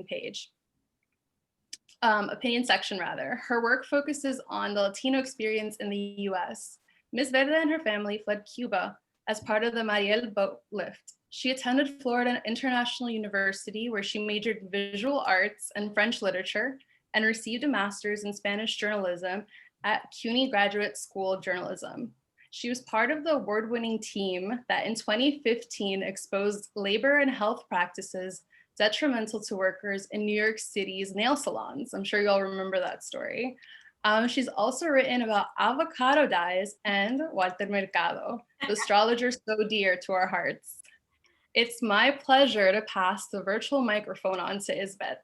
page. Opinion section rather. Her work focuses on the Latino experience in the US. Ms. Verde and her family fled Cuba as part of the Mariel boat lift. She attended Florida International University, where she majored in visual arts and French literature and received a master's in Spanish journalism at CUNY Graduate School of Journalism. She was part of the award-winning team that in 2015 exposed labor and health practices detrimental to workers in New York City's nail salons. I'm sure you all remember that story. She's also written about avocado dyes and Walter Mercado, the astrologer so dear to our hearts. It's my pleasure to pass the virtual microphone on to Isvett.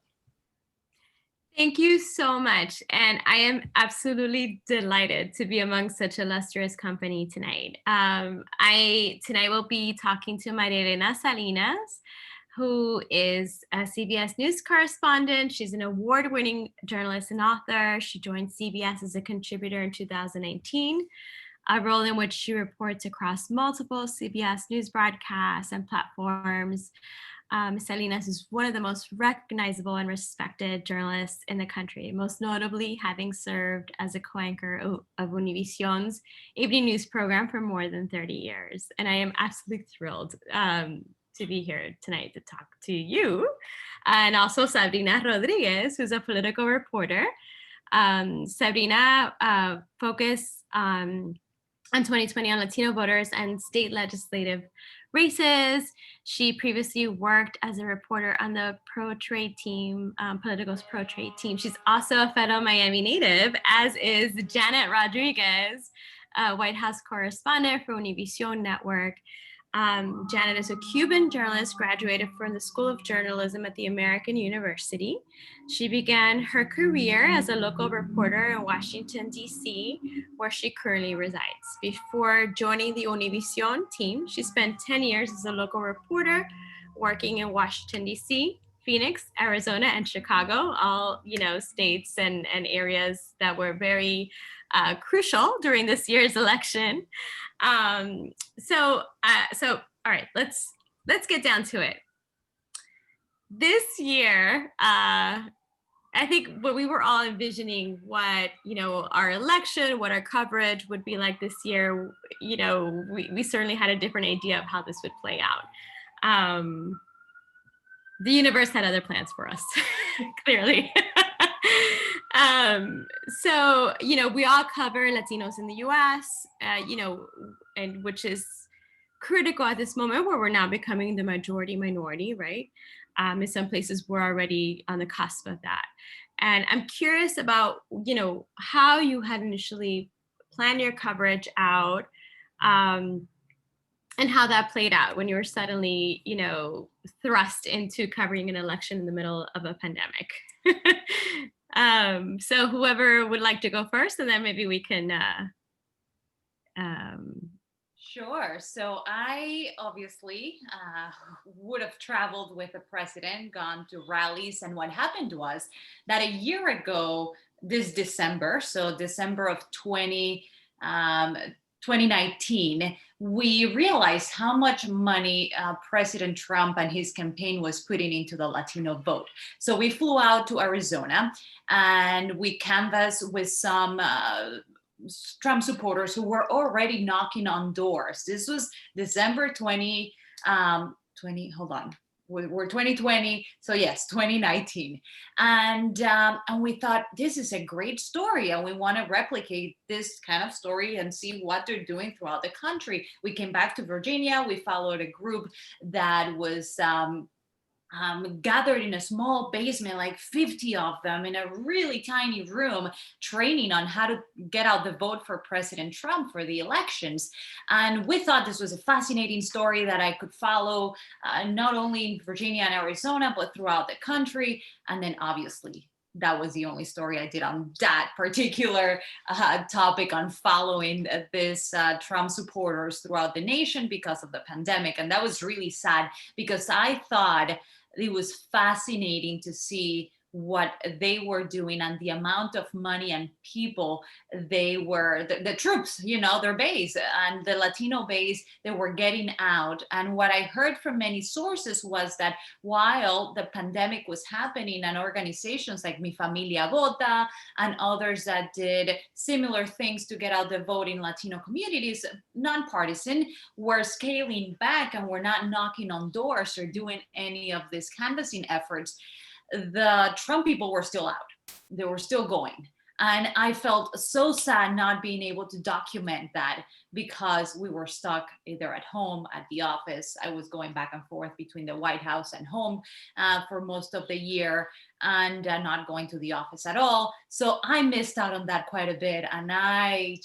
Thank you so much. And I am absolutely delighted to be among such illustrious company tonight. Tonight will be talking to Elena Salinas, who is a CBS News correspondent. She's an award-winning journalist and author. She joined CBS as a contributor in 2019, a role in which she reports across multiple CBS News broadcasts and platforms. Salinas is one of the most recognizable and respected journalists in the country, most notably having served as a co-anchor of Univision's evening news program for more than 30 years. And I am absolutely thrilled to be here tonight to talk to you. And also Sabrina Rodriguez, who's a political reporter. Sabrina focused on 2020 on Latino voters and state legislative races. She previously worked as a reporter on the pro-trade team, Politico's pro-trade team. She's also a fellow Miami native, as is Janet Rodriguez, White House correspondent for Univision Network. Janet is a Cuban journalist, graduated from the School of Journalism at the American University. She began her career as a local reporter in Washington, D.C., where she currently resides. Before joining the Univision team, she spent 10 years as a local reporter, working in Washington, D.C., Phoenix, Arizona, and Chicago, all states and areas that were very crucial during this year's election. So all right, let's get down to it. This year, I think what we were all envisioning what, our election, what our coverage would be like this year, we certainly had a different idea of how this would play out. The universe had other plans for us, clearly. So, we all cover Latinos in the US, and which is critical at this moment where we're now becoming the majority minority, right? In some places we're already on the cusp of that. And I'm curious about, how you had initially planned your coverage out, and how that played out when you were suddenly, thrust into covering an election in the middle of a pandemic. So whoever would like to go first, and then maybe we can. Sure. So I obviously would have traveled with the president, gone to rallies. And what happened was that a year ago, this December, so December of 2019, we realized how much money President Trump and his campaign was putting into the Latino vote. So we flew out to Arizona and we canvassed with some Trump supporters who were already knocking on doors. This was December 2020, we're 2020, so yes, 2019. And we thought this is a great story and we want to replicate this kind of story and see what they're doing throughout the country. We came back to Virginia, we followed a group that was gathered in a small basement, like 50 of them in a really tiny room, training on how to get out the vote for President Trump for the elections. And we thought this was a fascinating story that I could follow, not only in Virginia and Arizona, but throughout the country. And then obviously, that was the only story I did on that particular topic, on following this Trump supporters throughout the nation because of the pandemic. And that was really sad because I thought it was fascinating to see what they were doing and the amount of money and people they were, the troops, you know, their base and the Latino base, they were getting out. And what I heard from many sources was that while the pandemic was happening and organizations like Mi Familia Vota and others that did similar things to get out the vote in Latino communities, nonpartisan, were scaling back and were not knocking on doors or doing any of these canvassing efforts, the Trump people were still out. They were still going. And I felt so sad not being able to document that because we were stuck either at home, at the office. I was going back and forth between the White House and home for most of the year, and not going to the office at all. So I missed out on that quite a bit. And I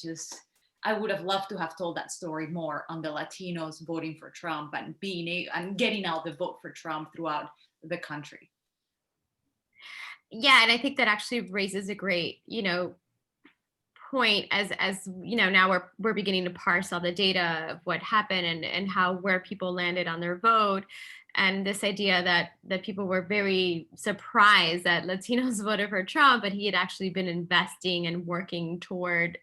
would have loved to have told that story more on the Latinos voting for Trump and getting out the vote for Trump throughout the country. Yeah, and I think that actually raises a great, point as now we're beginning to parse all the data of what happened and where people landed on their vote, and this idea that people were very surprised that Latinos voted for Trump, but he had actually been investing and working toward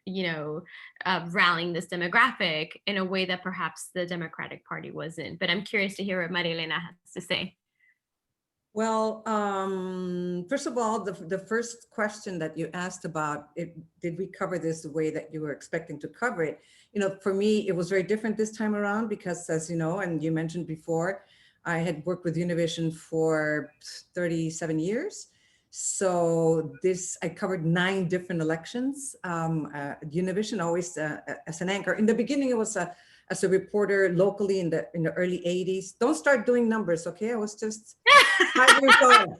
rallying this demographic in a way that perhaps the Democratic Party wasn't. But I'm curious to hear what Maria Elena has to say. Well, first of all, the first question that you asked about, did we cover this the way that you were expecting to cover it? For me, it was very different this time around because, as you know, and you mentioned before, I had worked with Univision for 37 years. So I covered 9 different elections. Univision always as an anchor. In the beginning, it was as a reporter locally in the early 80s. Don't start doing numbers, okay? I was just 5 years old.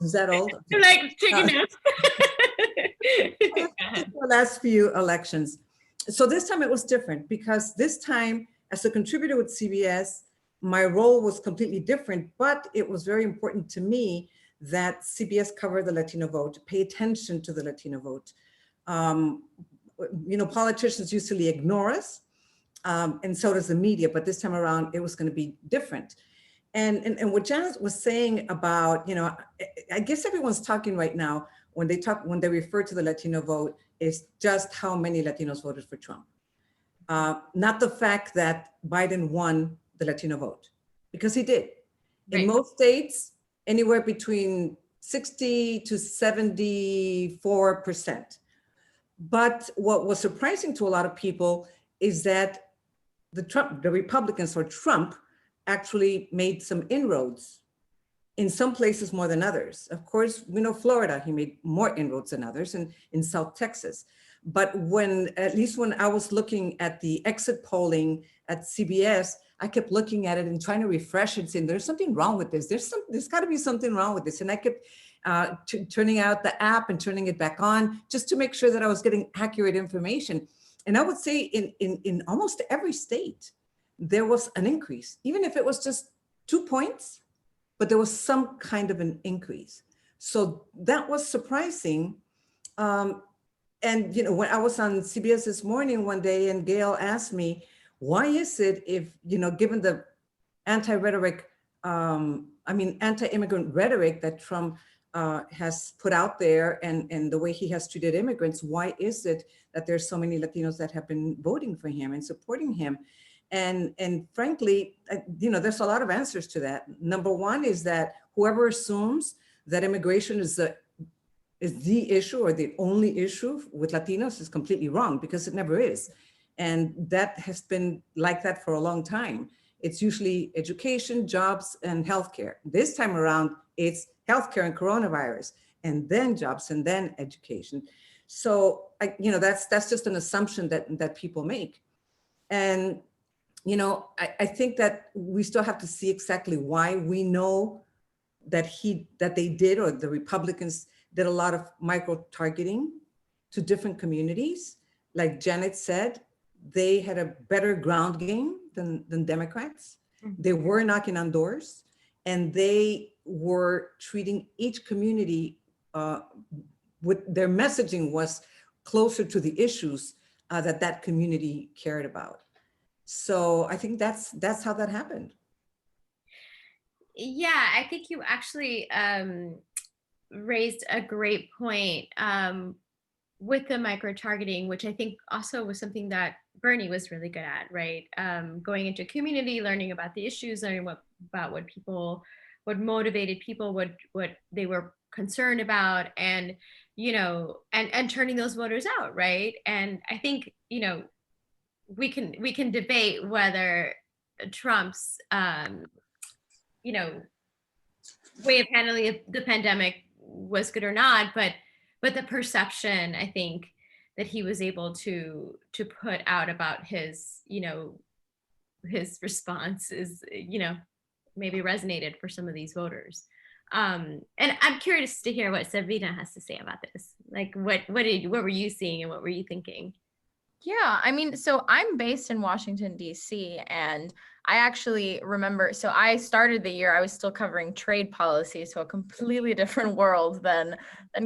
Is that old? You're like taking notes. The last few elections. So this time it was different because this time as a contributor with CBS, my role was completely different, but it was very important to me that CBS cover the Latino vote, pay attention to the Latino vote. Politicians usually ignore us, and so does the media, but this time around, it was going to be different. And what Janet was saying about, I guess everyone's talking right now when they refer to the Latino vote is just how many Latinos voted for Trump. Not the fact that Biden won the Latino vote, because he did. In most states, anywhere between 60 to 74%. But what was surprising to a lot of people is that the Republicans or Trump actually made some inroads in some places more than others. Of course, we know Florida, he made more inroads than others, and in South Texas. But at least when I was looking at the exit polling at CBS, I kept looking at it and trying to refresh it, saying there's something wrong with this. There's got to be something wrong with this. And I kept turning out the app and turning it back on just to make sure that I was getting accurate information. And I would say in almost every state, there was an increase, even if it was just 2 points, but there was some kind of an increase. So that was surprising. And when I was on CBS this morning one day and Gail asked me, why is it if, given the anti-immigrant rhetoric that Trump has put out there and the way he has treated immigrants, why is it that there's so many Latinos that have been voting for him and supporting him? And frankly, there's a lot of answers to that. Number one is that whoever assumes that immigration is the issue or the only issue with Latinos is completely wrong, because it never is. And that has been like that for a long time. It's usually education, jobs, and healthcare. This time around, it's healthcare and coronavirus, and then jobs, and then education. So, that's just an assumption that people make. And, I think that we still have to see exactly why. We know that they did, or the Republicans did a lot of micro-targeting to different communities. Like Janet said, they had a better ground game than Democrats. Mm-hmm. They were knocking on doors, and they were treating each community with their messaging was closer to the issues that community cared about. So I think that's how that happened. Yeah, I think you actually raised a great point with the micro-targeting, which I think also was something that Bernie was really good at, right? Going into community, learning about the issues, learning about what motivated people, what they were concerned about, and and turning those voters out, right? And I think we can debate whether Trump's way of handling the pandemic was good or not, but the perception, I think, that he was able to put out about his his response is maybe resonated for some of these voters. And I'm curious to hear what Sabrina has to say about this. Like, what were you seeing and what were you thinking? Yeah, I mean, so I'm based in Washington, D.C., and I actually remember, so I started the year, I was still covering trade policy, so a completely different world than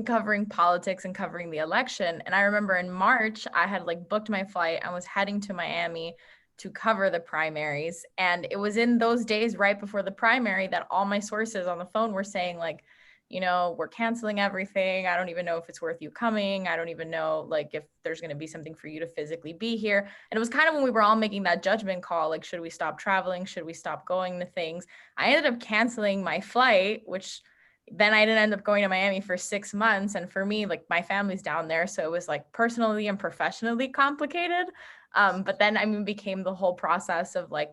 covering politics and covering the election. And I remember in March, I had like booked my flight and was heading to Miami to cover the primaries. And it was in those days right before the primary that all my sources on the phone were saying like, we're canceling everything. I don't even know if it's worth you coming. I don't even know like if there's going to be something for you to physically be here. And it was kind of when we were all making that judgment call, like, should we stop traveling? Should we stop going to things? I ended up canceling my flight, which then I didn't end up going to Miami for 6 months. And for me, like my family's down there. So it was like personally and professionally complicated. But then became the whole process of like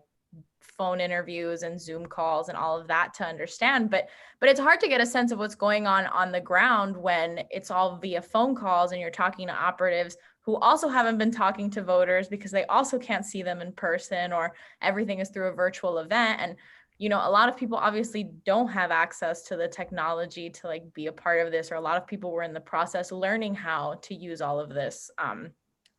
phone interviews and Zoom calls and all of that to understand. But it's hard to get a sense of what's going on the ground when it's all via phone calls and you're talking to operatives who also haven't been talking to voters because they also can't see them in person, or everything is through a virtual event. And, a lot of people obviously don't have access to the technology to like be a part of this, or a lot of people were in the process learning how to use all of this.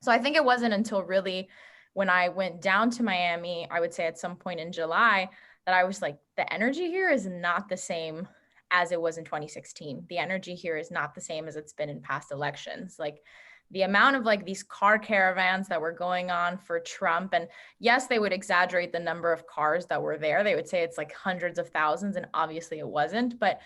So I think it wasn't until really when I went down to Miami, I would say at some point in July, that I was like, the energy here is not the same as it was in 2016. The energy here is not the same as it's been in past elections. Like the amount of like these car caravans that were going on for Trump, and yes, they would exaggerate the number of cars that were there. They would say it's like hundreds of thousands, and obviously it wasn't. But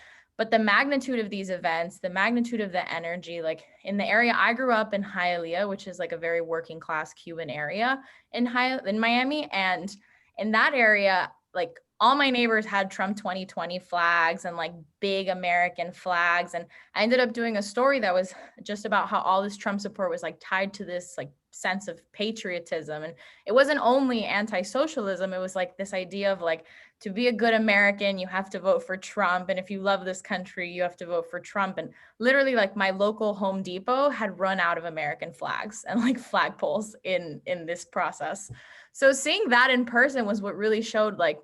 the magnitude of these events, the magnitude of the energy, like in the area I grew up in Hialeah, which is like a very working class Cuban area in Miami. And in that area, like all my neighbors had Trump 2020 flags and like big American flags. And I ended up doing a story that was just about how all this Trump support was like tied to this like sense of patriotism. And it wasn't only anti-socialism. It was like this idea of like, to be a good American, you have to vote for Trump. And if you love this country, you have to vote for Trump. And literally like my local Home Depot had run out of American flags and like flagpoles in this process. So seeing that in person was what really showed like,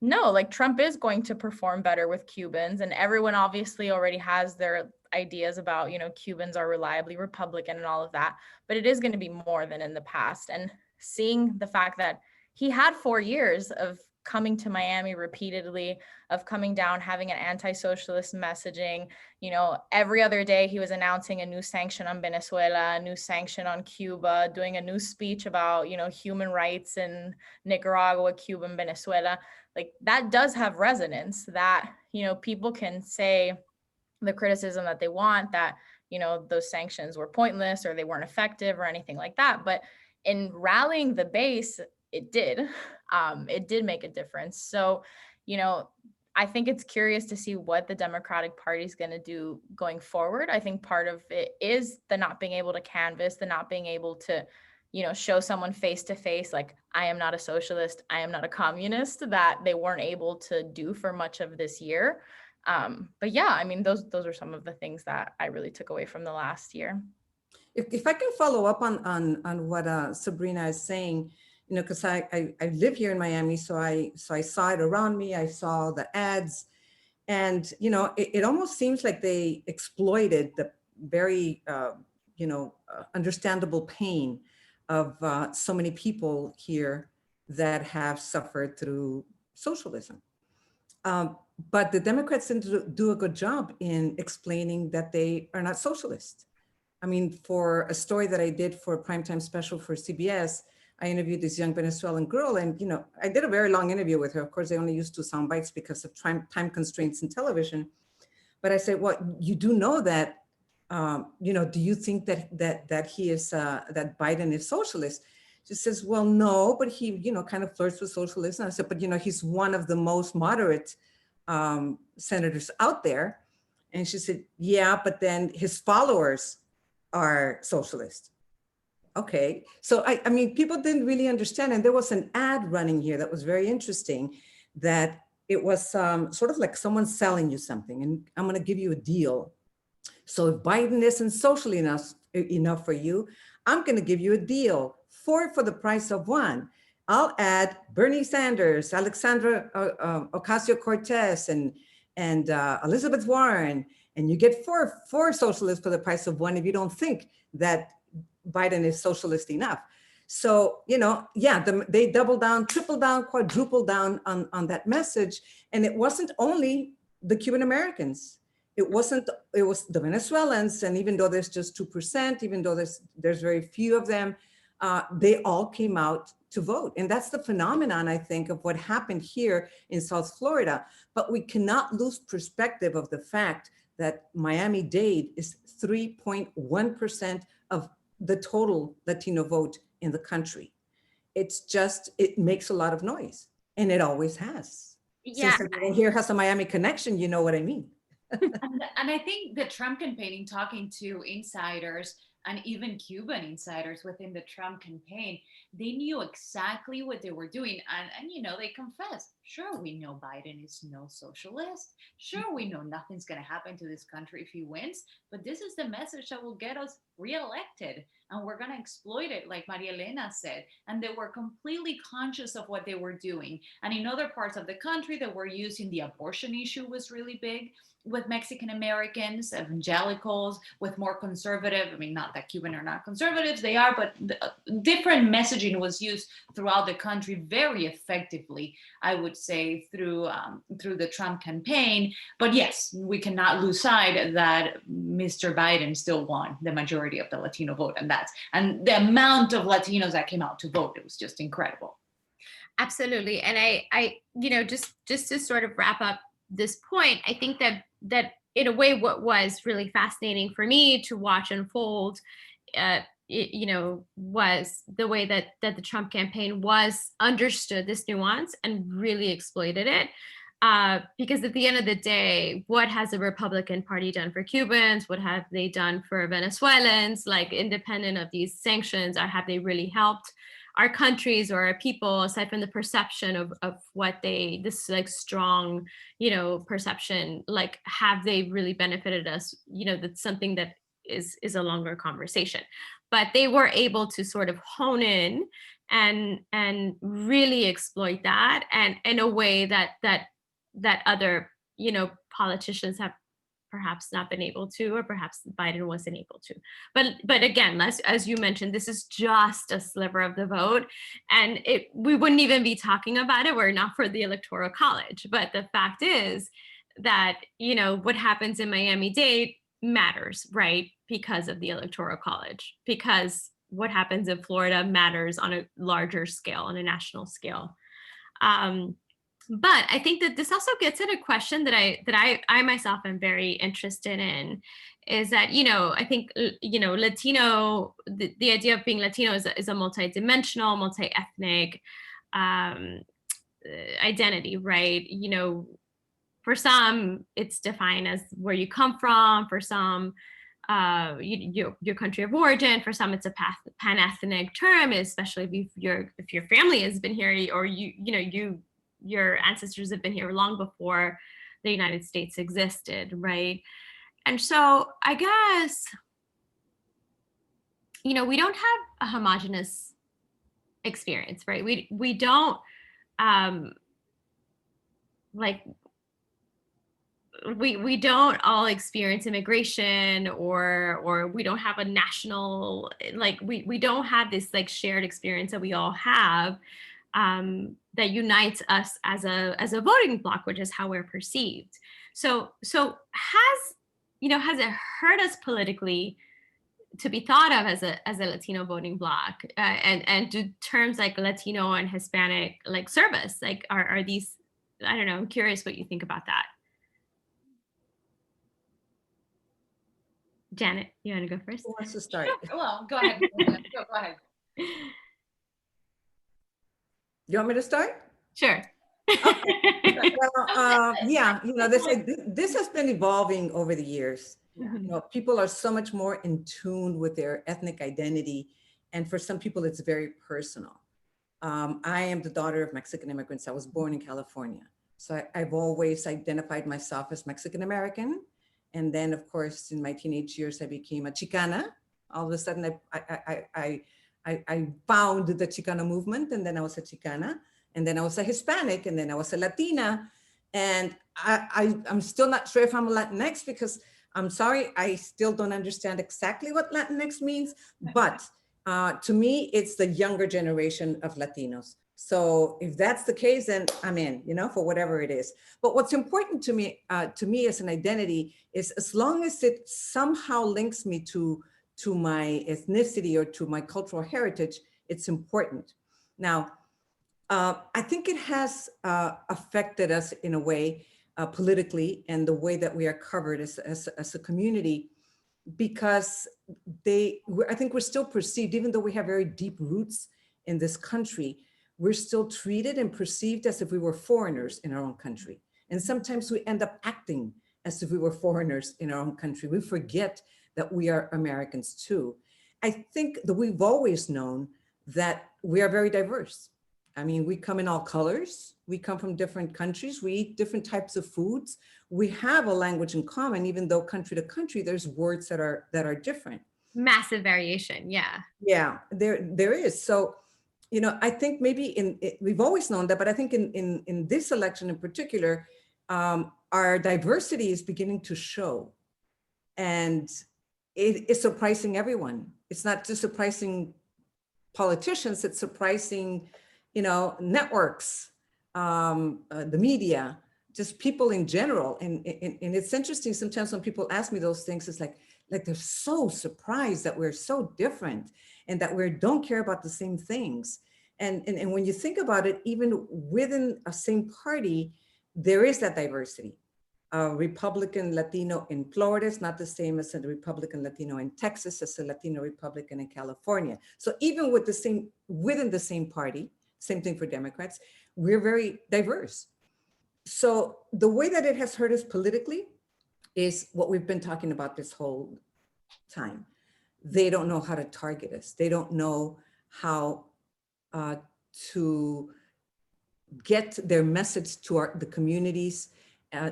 no, like Trump is going to perform better with Cubans. And everyone obviously already has their ideas about, Cubans are reliably Republican and all of that, but it is going to be more than in the past. And seeing the fact that he had 4 years of coming to Miami repeatedly, of coming down, having an anti-socialist messaging, every other day he was announcing a new sanction on Venezuela, a new sanction on Cuba, doing a new speech about, human rights in Nicaragua, Cuba, and Venezuela. Like that does have resonance, that, people can say the criticism that they want, that, those sanctions were pointless or they weren't effective or anything like that. But in rallying the base, it did make a difference. So, I think it's curious to see what the Democratic Party is going to do going forward. I think part of it is the not being able to canvass, the not being able to, show someone face to face, like, I am not a socialist, I am not a communist, that they weren't able to do for much of this year. But yeah, those are some of the things that I really took away from the last year. If I can follow up on what Sabrina is saying, because I live here in Miami, so I saw it around me. I saw the ads, and it almost seems like they exploited the very understandable pain of so many people here that have suffered through socialism. But the Democrats didn't do a good job in explaining that they are not socialist. For a story that I did for a primetime special for CBS, I interviewed this young Venezuelan girl, and I did a very long interview with her. Of course, I only used 2 sound bites because of time constraints in television. But I said, well, you do know that, do you think that he is that Biden is socialist? She says, well, no, but he kind of flirts with socialism. I said, but he's one of the most moderate senators out there. And she said, yeah, but then his followers are socialist. Okay, so I mean, people didn't really understand. And there was an ad running here that was very interesting, that it was sort of like someone selling you something, and I'm going to give you a deal. So if Biden isn't social enough for you, I'm going to give you a deal, 4 for the price of 1. I'll add Bernie Sanders, Alexandra Ocasio-Cortez, and Elizabeth Warren, and you get four socialists for the price of 1 if you don't think that Biden is socialist enough. So, they doubled down, tripled down, quadrupled down on that message. And it wasn't only the Cuban Americans. It was the Venezuelans. And even though there's just 2%, even though there's very few of them, they all came out to vote. And that's the phenomenon, I think, of what happened here in South Florida. But we cannot lose perspective of the fact that Miami-Dade is 3.1% of the total Latino vote in the country. It makes a lot of noise, and it always has. Yeah. Since everyone here has a Miami connection, you know what I mean. And I think the Trump campaign, talking to insiders and even Cuban insiders within the Trump campaign, they knew exactly what they were doing. And they confessed, sure, we know Biden is no socialist. Sure, we know nothing's going to happen to this country if he wins. But this is the message that will get us reelected. And we're going to exploit it, like Maria Elena said. And they were completely conscious of what they were doing. And in other parts of the country that were using, the abortion issue was really big with Mexican Americans, evangelicals, with more conservative. I mean, not that Cuban are not conservatives, they are, but different messaging was used throughout the country very effectively, I would say, through the Trump campaign. But yes, we cannot lose sight that Mr. Biden still won the majority of the Latino vote, and the amount of Latinos that came out to vote, it was just incredible. Absolutely. And I just to sort of wrap up this point, I think that in a way, what was really fascinating for me to watch unfold, was the way that the Trump campaign was understood this nuance and really exploited it. Because at the end of the day, what has the Republican Party done for Cubans? What have they done for Venezuelans? Like, independent of these sanctions, or have they really helped our countries or our people, aside from the perception of what this like strong, perception, like, have they really benefited us? That's something that is a longer conversation. But they were able to sort of hone in and really exploit that, and in a way that other, politicians have perhaps not been able to, or perhaps Biden wasn't able to. But again, as you mentioned, this is just a sliver of the vote, and we wouldn't even be talking about it were it not for the Electoral College. But the fact is that, what happens in Miami-Dade matters, right? Because of the Electoral College, because what happens in Florida matters on a larger scale, on a national scale. But I think that this also gets at a question that I myself am very interested in, is that, I think, Latino, the idea of being Latino is a multidimensional, multi-ethnic identity, right? For some, it's defined as where you come from. For some, your country of origin. For some, it's a pan-ethnic term, especially if your family has been here, or your ancestors have been here long before the United States existed, right? And so I guess, we don't have a homogenous experience, right? We don't we don't all experience immigration, or we don't have a national, we don't have this shared experience that we all have, that unites us as a voting bloc, which is how we're perceived. So has it hurt us politically to be thought of as a Latino voting bloc, and do terms like Latino and Hispanic like service, like are these, I don't know, I'm curious what you think about that. Janet, you want to go first? Who wants to start? Sure. Well, go ahead. Go ahead. You want me to start? Sure. Well, yeah, this has been evolving over the years. People are so much more in tune with their ethnic identity, and for some people, it's very personal. I am the daughter of Mexican immigrants. I was born in California, so I've always identified myself as Mexican American. And then, of course, in my teenage years, I became a Chicana. All of a sudden, I found the Chicano movement, and then I was a Chicana, and then I was a Hispanic, and then I was a Latina. And I'm still not sure if I'm a Latinx, because I'm sorry, I still don't understand exactly what Latinx means. But to me, it's the younger generation of Latinos. So if that's the case, then I'm in, for whatever it is. But what's important to me as an identity is, as long as it somehow links me to my ethnicity or to my cultural heritage, it's important. Now, I think it has affected us in a way politically, and the way that we are covered as a community, because I think we're still perceived, even though we have very deep roots in this country, we're still treated and perceived as if we were foreigners in our own country. And sometimes we end up acting as if we were foreigners in our own country. We forget that we are Americans too. I think that we've always known that we are very diverse. I mean, we come in all colors. We come from different countries. We eat different types of foods. We have a language in common, even though country to country, there's words that are different. Massive variation, yeah. Yeah, there is. So, I think maybe we've always known that, but I think in this election in particular, our diversity is beginning to show, and it is surprising everyone. It's not just surprising politicians; it's surprising, networks, the media, just people in general. And it's interesting sometimes when people ask me those things, it's like they're so surprised that we're so different and that we don't care about the same things. And when you think about it, even within a same party, there is that diversity. Republican Latino in Florida is not the same as a Republican Latino in Texas, as a Latino Republican in California. So even within the same party, same thing for Democrats, we're very diverse. So the way that it has hurt us politically is what we've been talking about this whole time. They don't know how to target us. They don't know how to get their message to the communities,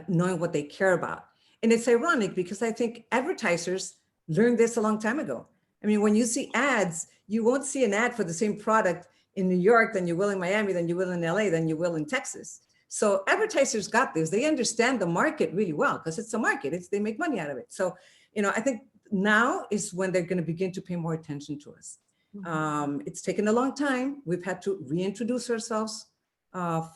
knowing what they care about. And it's ironic, because I think advertisers learned this a long time ago. I mean, when you see ads, you won't see an ad for the same product in New York than you will in Miami, than you will in LA, than you will in Texas. So advertisers got this. They understand the market really well, because it's a market. They make money out of it. So, I think now is when they're going to begin to pay more attention to us. It's taken a long time. We've had to reintroduce ourselves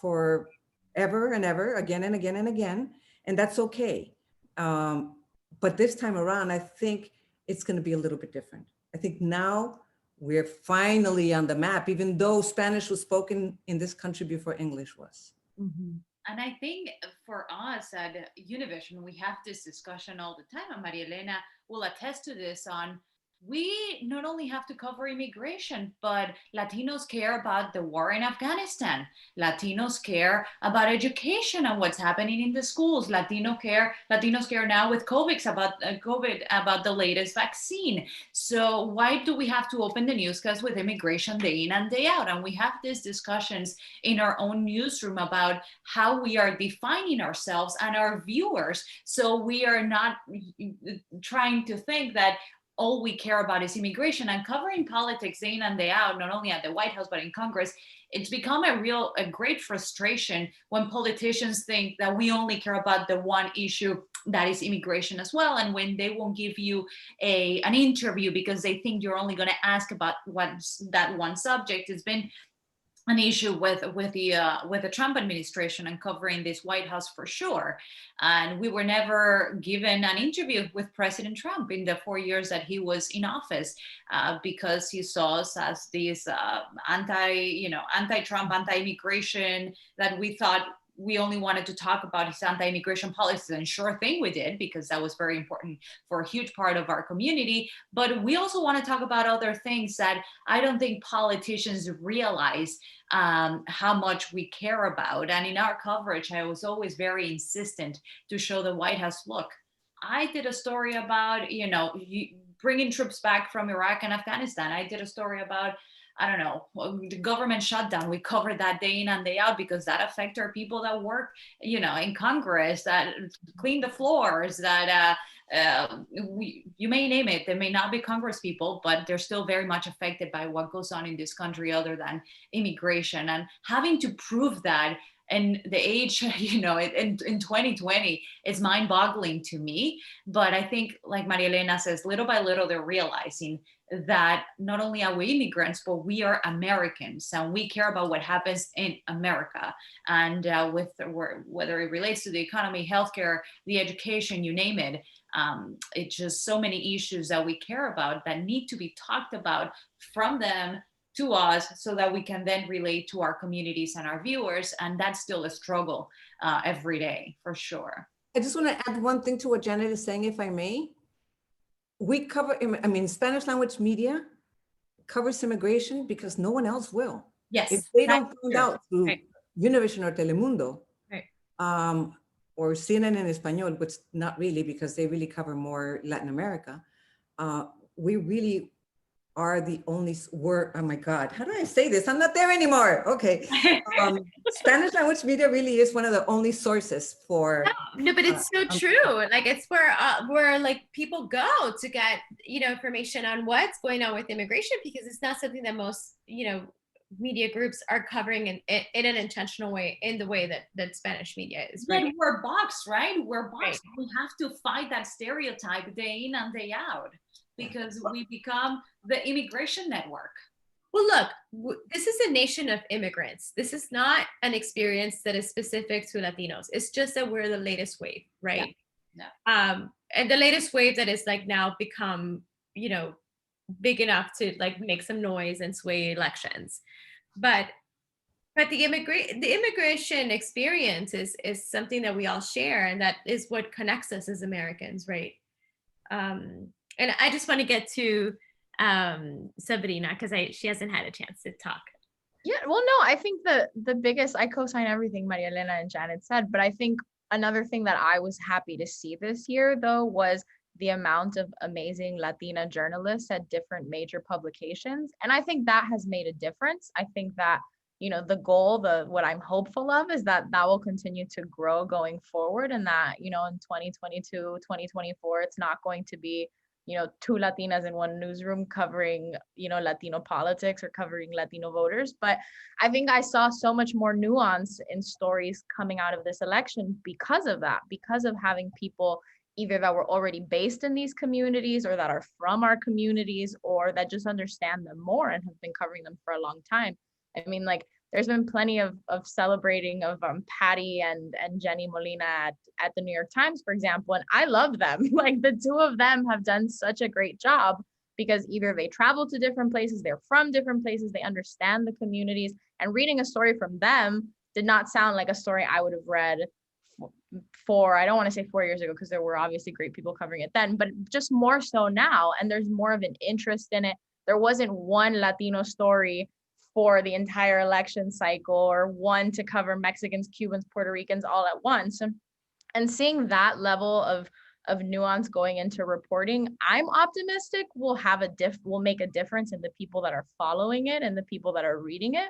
for ever and ever, again and again and again, and that's okay. But this time around, I think it's going to be a little bit different. I think now we're finally on the map, even though Spanish was spoken in this country before English was. Mm-hmm. And I think for us at Univision, we have this discussion all the time, and Maria Elena will attest to this on, we not only have to cover immigration, but Latinos care about the war in Afghanistan. Latinos care about education and what's happening in the schools. Latinos care now with COVID about the latest vaccine. So why do we have to open the newscast with immigration day in and day out? And we have these discussions in our own newsroom about how we are defining ourselves and our viewers. So we are not trying to think that all we care about is immigration, and covering politics day in and day out, not only at the White House, but in Congress. It's become a great frustration when politicians think that we only care about the one issue that is immigration as well. And when they won't give you an interview because they think you're only going to ask about that one subject. It's been an issue with the Trump administration and covering this White House for sure. And we were never given an interview with President Trump in the 4 years that he was in office, because he saw us as these anti-Trump, anti-immigration, that we thought we only wanted to talk about his anti-immigration policies, and sure thing we did, because that was very important for a huge part of our community. But we also want to talk about other things that I don't think politicians realize how much we care about. And in our coverage, I was always very insistent to show the White House, look, I did a story about, bringing troops back from Iraq and Afghanistan. I did a story about, I don't know, the government shutdown. We covered that day in and day out, because that affects our people that work, in Congress, that clean the floors, that you may name it. They may not be Congress people, but they're still very much affected by what goes on in this country other than immigration. And having to prove that and the age, in 2020, it's mind-boggling to me. But I think, like Maria Elena says, little by little, they're realizing that not only are we immigrants, but we are Americans, and we care about what happens in America. And whether it relates to the economy, healthcare, the education, you name it, it's just so many issues that we care about that need to be talked about from them to us, so that we can then relate to our communities and our viewers. And that's still a struggle every day, for sure. I just want to add one thing to what Janet is saying, if I may. We cover, Spanish language media covers immigration because no one else will. Yes. If they don't find out through Right. Univision or Telemundo, Right. Or CNN en Español, which not really, because they really cover more Latin America, we really are the only, oh my God, how do I say this? I'm not there anymore. Okay. Spanish language media really is one of the only sources for. No, but it's so true. Like, it's where like people go to get, information on what's going on with immigration, because it's not something that most, media groups are covering in an intentional way, in the way that Spanish media is. Right. Then we're boxed, right? We're boxed. Right. We have to fight that stereotype day in and day out, because we become the immigration network. Well, look, this is a nation of immigrants. This is not an experience that is specific to Latinos. It's just that we're the latest wave, right? Yeah. And the latest wave that is like now become, big enough to like make some noise and sway elections. But the immigration experience is something that we all share, and that is what connects us as Americans, right? And I just want to get to Sabrina, because she hasn't had a chance to talk. Yeah, well, no, I think the biggest, I co-sign everything Maria Elena and Janet said, but I think another thing that I was happy to see this year, though, was the amount of amazing Latina journalists at different major publications. And I think that has made a difference. I think that, the goal, what I'm hopeful of is that will continue to grow going forward, and that, in 2022, 2024, it's not going to be, two Latinas in one newsroom covering, Latino politics or covering Latino voters. But I think I saw so much more nuance in stories coming out of this election because of that, because of having people either that were already based in these communities, or that are from our communities, or that just understand them more and have been covering them for a long time. I mean, like, there's been plenty of celebrating of Patty and Jenny Molina at the New York Times, for example, and I love them. Like, the two of them have done such a great job, because either they travel to different places, they're from different places, they understand the communities, and reading a story from them did not sound like a story I would have read I don't want to say 4 years ago, because there were obviously great people covering it then, but just more so now. And there's more of an interest in it. There wasn't one Latino story for the entire election cycle, or one to cover Mexicans, Cubans, Puerto Ricans all at once. And seeing that level of nuance going into reporting, I'm optimistic will make a difference in the people that are following it and the people that are reading it.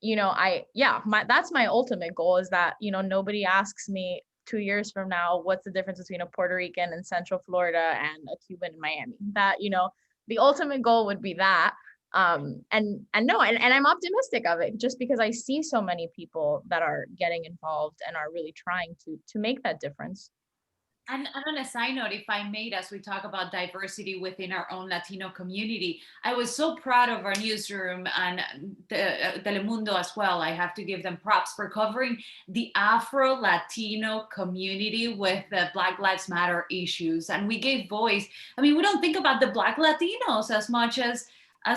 That's my ultimate goal, is that, nobody asks me 2 years from now, what's the difference between a Puerto Rican in Central Florida and a Cuban in Miami? That, the ultimate goal would be that. And I'm optimistic of it, just because I see so many people that are getting involved and are really trying to make that difference. And on a side note, if I may, as we talk about diversity within our own Latino community, I was so proud of our newsroom and Telemundo as well. I have to give them props for covering the Afro-Latino community with the Black Lives Matter issues. And we gave voice. I mean, we don't think about the Black Latinos as much as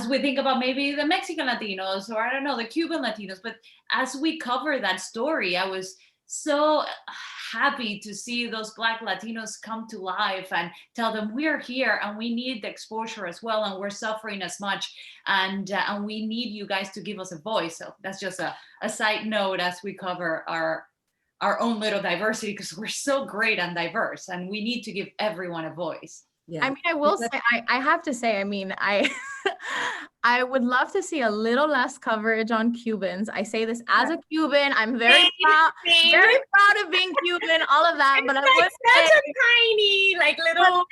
we think about maybe the Mexican Latinos, or I don't know, the Cuban Latinos. But as we cover that story, I was so happy to see those Black Latinos come to life and tell them we're here and we need the exposure as well, and we're suffering as much, and we need you guys to give us a voice. So that's just a side note as we cover our own little diversity, because we're so great and diverse, and we need to give everyone a voice. Yeah. I mean, I will say, I have to say, I mean, I would love to see a little less coverage on Cubans. I say this as a Cuban. I'm very proud of being Cuban, all of that. But I would say such a tiny, like a little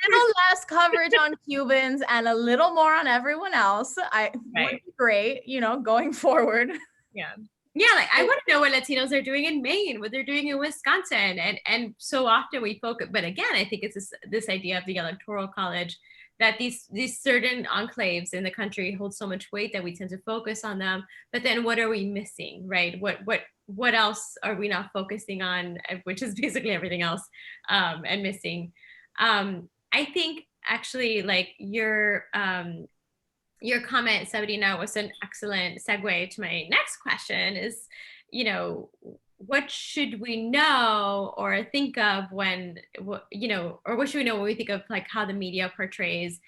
less coverage on Cubans and a little more on everyone else. Would be great, you know, going forward. Yeah, like I want to know what Latinos are doing in Maine, what they're doing in Wisconsin, and so often we focus. But again, I think it's this idea of the Electoral College, that these certain enclaves in the country hold so much weight that we tend to focus on them. But then, what are we missing, right? What else are we not focusing on, which is basically everything else, and missing. I think actually, like your comment, Sabrina, was an excellent segue to my next question is, you know, what should we know or think of when, you know, or what should we know when we think of like how the media portrays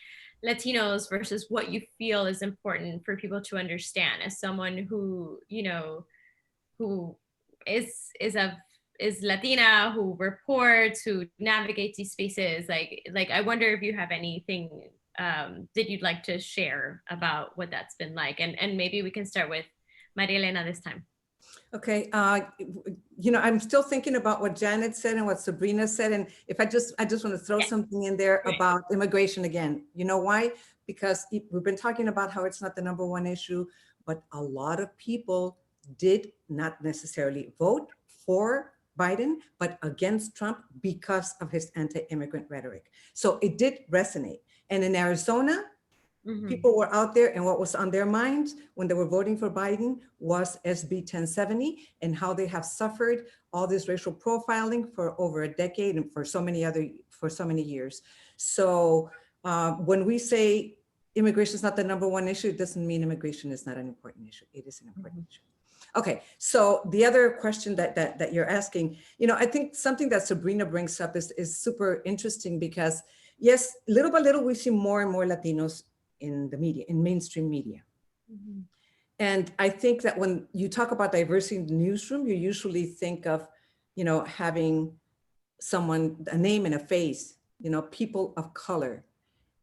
Latinos versus what you feel is important for people to understand as someone who, you know, who is Latina, who reports, who navigates these spaces. Like I wonder if you have anything that you'd like to share about what that's been like, and maybe we can start with Maria Elena this time. Okay, you know, I'm still thinking about what Janet said and what Sabrina said, and if I just want to throw something in there about immigration again. You know why? Because we've been talking about how it's not the #1 issue, but a lot of people did not necessarily vote for Biden, but against Trump because of his anti-immigrant rhetoric. So it did resonate. And in Arizona, people were out there, and what was on their minds when they were voting for Biden was SB 1070 and how they have suffered all this racial profiling for over a decade and for so many years. So when we say immigration is not the #1 issue, it doesn't mean immigration is not an important issue. It is an important issue. Okay, so the other question that you're asking, you know, I think something that Sabrina brings up is super interesting because yes, little by little, we see more and more Latinos in the media, in mainstream media. And I think that when you talk about diversity in the newsroom, you usually think of, you know, having someone, a name and a face, you know, people of color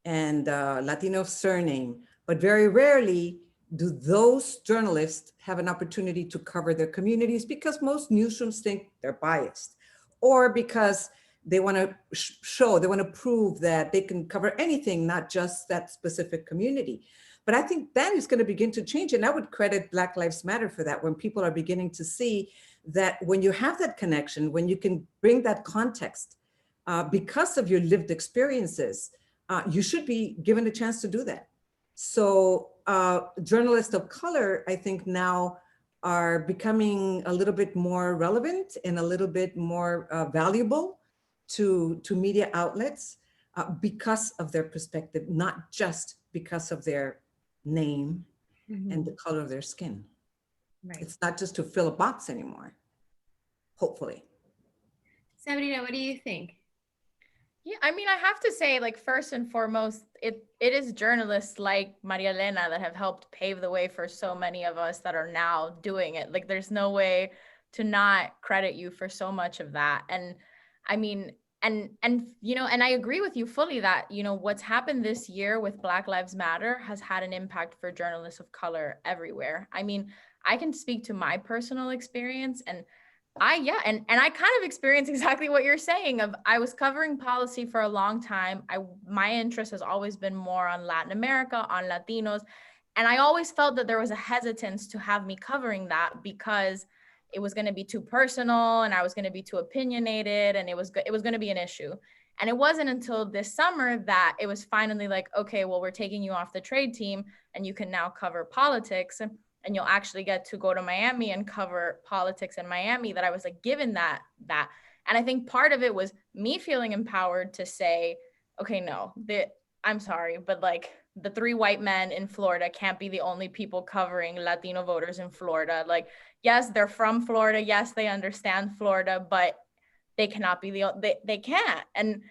and Latino surname, but very rarely do those journalists have an opportunity to cover their communities because most newsrooms think they're biased, or because they want to show, they want to prove that they can cover anything, not just that specific community. But I think that is going to begin to change. And I would credit Black Lives Matter for that, when people are beginning to see that when you have that connection, when you can bring that context because of your lived experiences, you should be given a chance to do that. So journalists of color, I think now are becoming a little bit more relevant and a little bit more valuable to media outlets because of their perspective, not just because of their name and the color of their skin. Right. It's not just to fill a box anymore, hopefully. Sabrina, what do you think? Yeah, I mean, I have to say, like, first and foremost, it is journalists like Maria Elena that have helped pave the way for so many of us that are now doing it. Like, there's no way to not credit you for so much of that. And I mean, and you know, and I agree with you fully that, you know, what's happened this year with Black Lives Matter has had an impact for journalists of color everywhere. I mean, I can speak to my personal experience, and I kind of experienced exactly what you're saying. I was covering policy for a long time. My interest has always been more on Latin America, on Latinos. And I always felt that there was a hesitance to have me covering that because it was going to be too personal and I was going to be too opinionated and it was going to be an issue. And it wasn't until this summer that it was finally like, okay, well, we're taking you off the trade team and you can now cover politics and you'll actually get to go to Miami and cover politics in Miami, that I was like given that. And I think part of it was me feeling empowered to say, okay, no, I'm sorry, but like the 3 white men in Florida can't be the only people covering Latino voters in Florida. Like, yes, they're from Florida. Yes, they understand Florida, but they cannot be they can't. And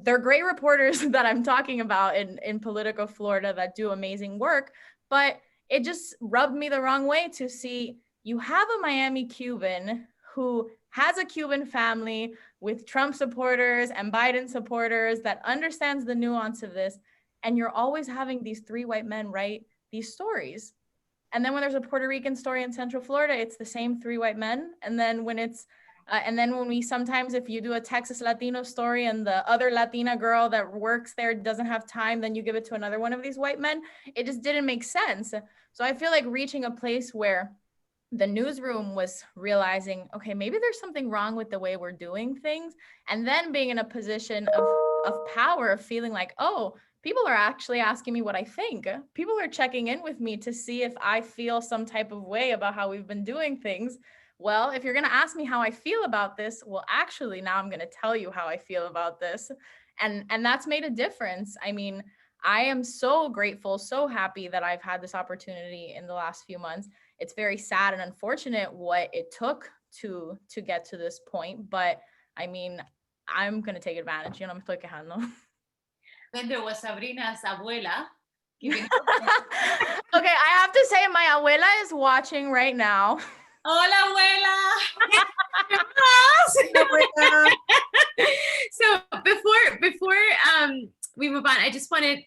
they're great reporters that I'm talking about in Politico Florida that do amazing work. But it just rubbed me the wrong way to see you have a Miami Cuban who has a Cuban family with Trump supporters and Biden supporters that understands the nuance of this. And you're always having these 3 white men write these stories. And then when there's a Puerto Rican story in Central Florida, it's the same 3 white men. And then when we sometimes, if you do a Texas Latino story and the other Latina girl that works there doesn't have time, then you give it to another one of these white men. It just didn't make sense. So I feel like reaching a place where the newsroom was realizing, okay, maybe there's something wrong with the way we're doing things. And then being in a position of power, of feeling like, oh, people are actually asking me what I think. People are checking in with me to see if I feel some type of way about how we've been doing things. Well, if you're going to ask me how I feel about this, well, actually, now I'm going to tell you how I feel about this. And that's made a difference. I mean, I am so grateful, so happy that I've had this opportunity in the last few months. It's very sad and unfortunate what it took to get to this point. But I mean, I'm going to take advantage. Me estoy quejando. Then there was Sabrina's abuela. Okay, I have to say my abuela is watching right now. Hola, abuela. So before we move on, I just want to,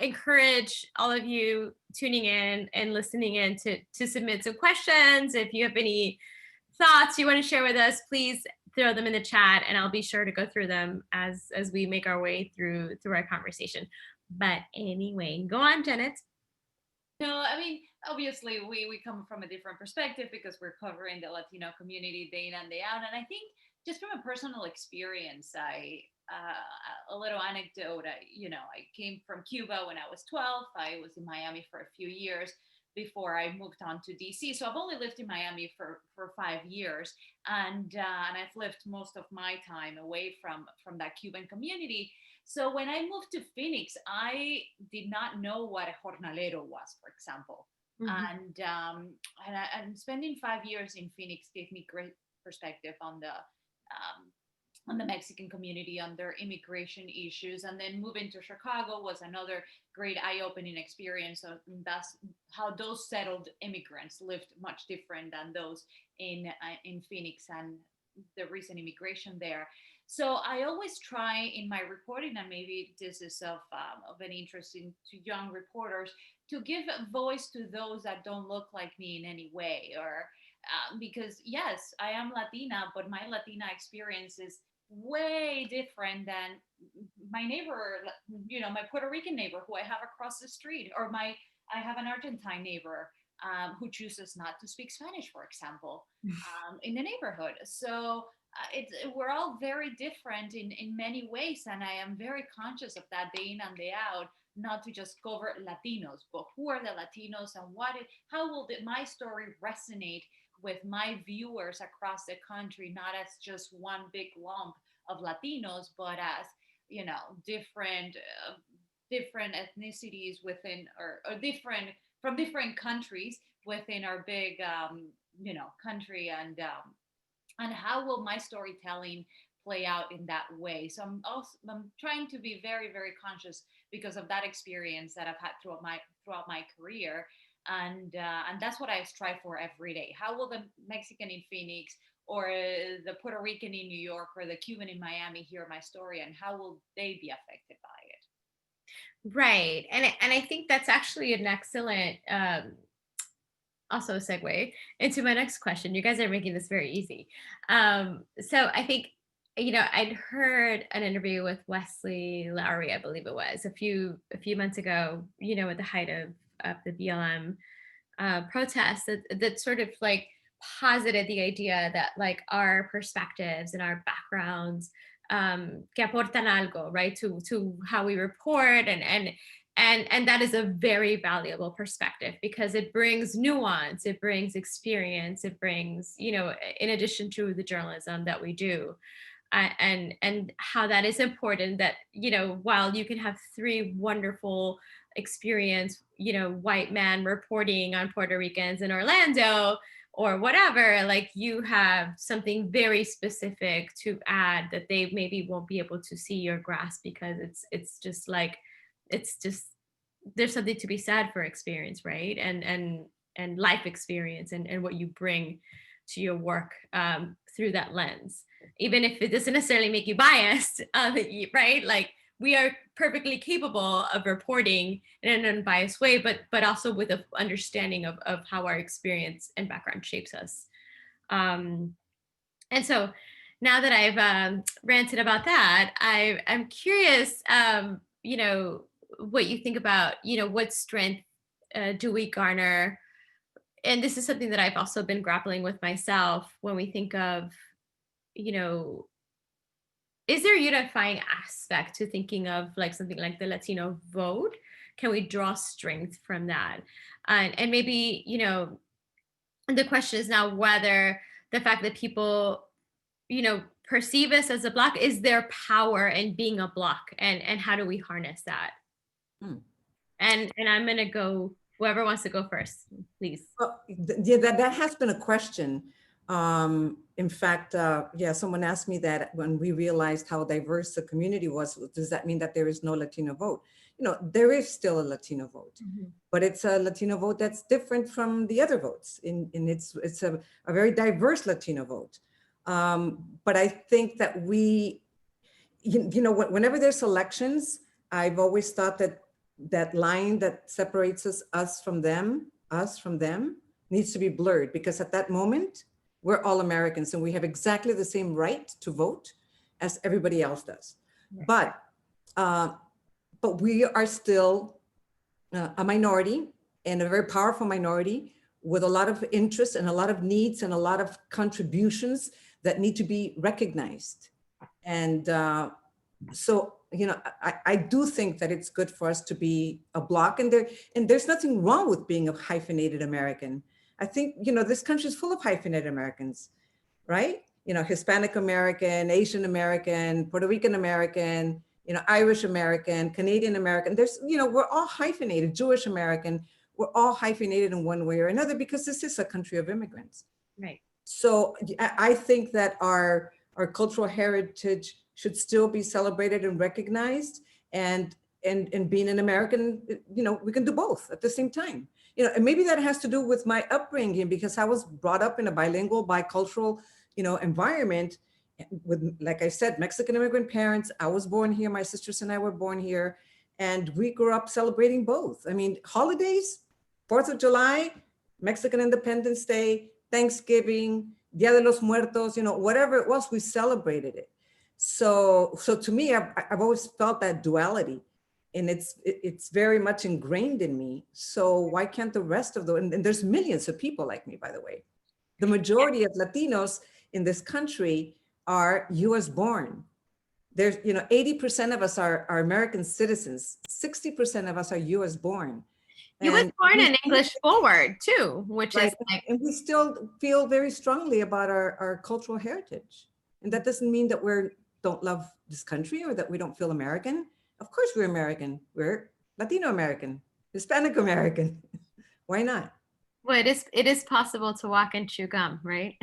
encourage all of you tuning in and listening in to submit some questions. If you have any thoughts you want to share with us, please throw them in the chat and I'll be sure to go through them as we make our way through our conversation. But anyway, go on, Janet. No, I mean, obviously we come from a different perspective because we're covering the Latino community day in and day out. And I think just from a personal experience, a little anecdote, I came from Cuba when I was 12. I was in Miami for a few years before I moved on to DC. So I've only lived in Miami for 5 years. And I've lived most of my time away from that Cuban community. So when I moved to Phoenix, I did not know what a jornalero was, for example. Mm-hmm. And spending 5 years in Phoenix gave me great perspective on the Mexican community, on their immigration issues. And then moving to Chicago was another great eye-opening experience. That's how those settled immigrants lived much different than those in Phoenix and the recent immigration there. So I always try in my reporting, and maybe this is of an interest to young reporters, to give a voice to those that don't look like me in any way, or because yes, I am Latina, but my Latina experience is way different than my neighbor, my Puerto Rican neighbor who I have across the street, or I have an Argentine neighbor who chooses not to speak Spanish, for example, in the neighborhood. So we're all very different in many ways, and I am very conscious of that day in and day out, not to just cover Latinos, but who are the Latinos and how will my story resonate with my viewers across the country, not as just one big lump of Latinos, but as different ethnicities within or different from different countries within our big country, and how will my storytelling play out in that way. So I'm trying to be very, very conscious because of that experience that I've had throughout my career, and that's what I strive for every day. How will the Mexican in Phoenix, or the Puerto Rican in New York, or the Cuban in Miami hear my story, and how will they be affected by it? Right, and I think that's actually an excellent also a segue into my next question. You guys are making this very easy. So I think, I'd heard an interview with Wesley Lowry, I believe it was, a few months ago, at the height of the BLM protests, that sort of like posited the idea that like our perspectives and our backgrounds que aportan algo, right, to how we report, and that is a very valuable perspective because it brings nuance, it brings experience, it brings, you know, in addition to the journalism that we do. And how that is important, that, you know, while you can have three wonderful experienced, you know, white men reporting on Puerto Ricans in Orlando or whatever, like you have something very specific to add that they maybe won't be able to see or grasp because it's just like, it's just, there's something to be said for experience, right? And life experience and what you bring to your work through that lens, even if it doesn't necessarily make you biased, right? Like we are perfectly capable of reporting in an unbiased way, but also with an understanding of how our experience and background shapes us. And so now that I've ranted about that, I'm curious, you know, what you think about, you know, what strength do we garner? And this is something that I've also been grappling with myself when we think of, you know, is there a unifying aspect to thinking of like something like the Latino vote? Can we draw strength from that? And maybe, you know, the question is now whether the fact that people, you know, perceive us as a bloc is their power in being a bloc, and how do we harness that? And I'm gonna go, whoever wants to go first, please. Well, yeah, that has been a question. In fact, yeah, someone asked me that when we realized how diverse the community was, does that mean that there is no Latino vote? You know, there is still a Latino vote, but it's a Latino vote that's different from the other votes. It's a very diverse Latino vote. But I think that you know, whenever there's elections, I've always thought that that line that separates us from them needs to be blurred, because at that moment, we're all Americans and we have exactly the same right to vote as everybody else does. Right. But we are still a minority, and a very powerful minority with a lot of interests and a lot of needs and a lot of contributions that need to be recognized. And so, you know, I do think that it's good for us to be a bloc, and there's nothing wrong with being a hyphenated American. I think, you know, this country is full of hyphenated Americans, right? You know, Hispanic American, Asian American, Puerto Rican American, you know, Irish American, Canadian American. There's, you know, we're all hyphenated, Jewish American. We're all hyphenated in one way or another because this is a country of immigrants. Right. So I think that our cultural heritage should still be celebrated and recognized, and being an American, you know, we can do both at the same time. You know, and maybe that has to do with my upbringing, because I was brought up in a bilingual, bicultural, you know, environment with, like I said, Mexican immigrant parents. I was born here. My sisters and I were born here, and we grew up celebrating both. I mean, holidays, 4th of July, Mexican Independence Day, Thanksgiving, Dia de los Muertos, you know, whatever it was, we celebrated it. So to me, I've always felt that duality, and it's very much ingrained in me. So why can't the rest of and there's millions of people like me, by the way. The majority of Latinos in this country are US born. There's, you know, 80% of us are American citizens. 60% of us are US born. You was born in English forward too, which is like, and we still feel very strongly about our cultural heritage. And that doesn't mean that we don't love this country or that we don't feel American. Of course we're American. We're Latino American, Hispanic American. Why not? Well, it is possible to walk and chew gum, right?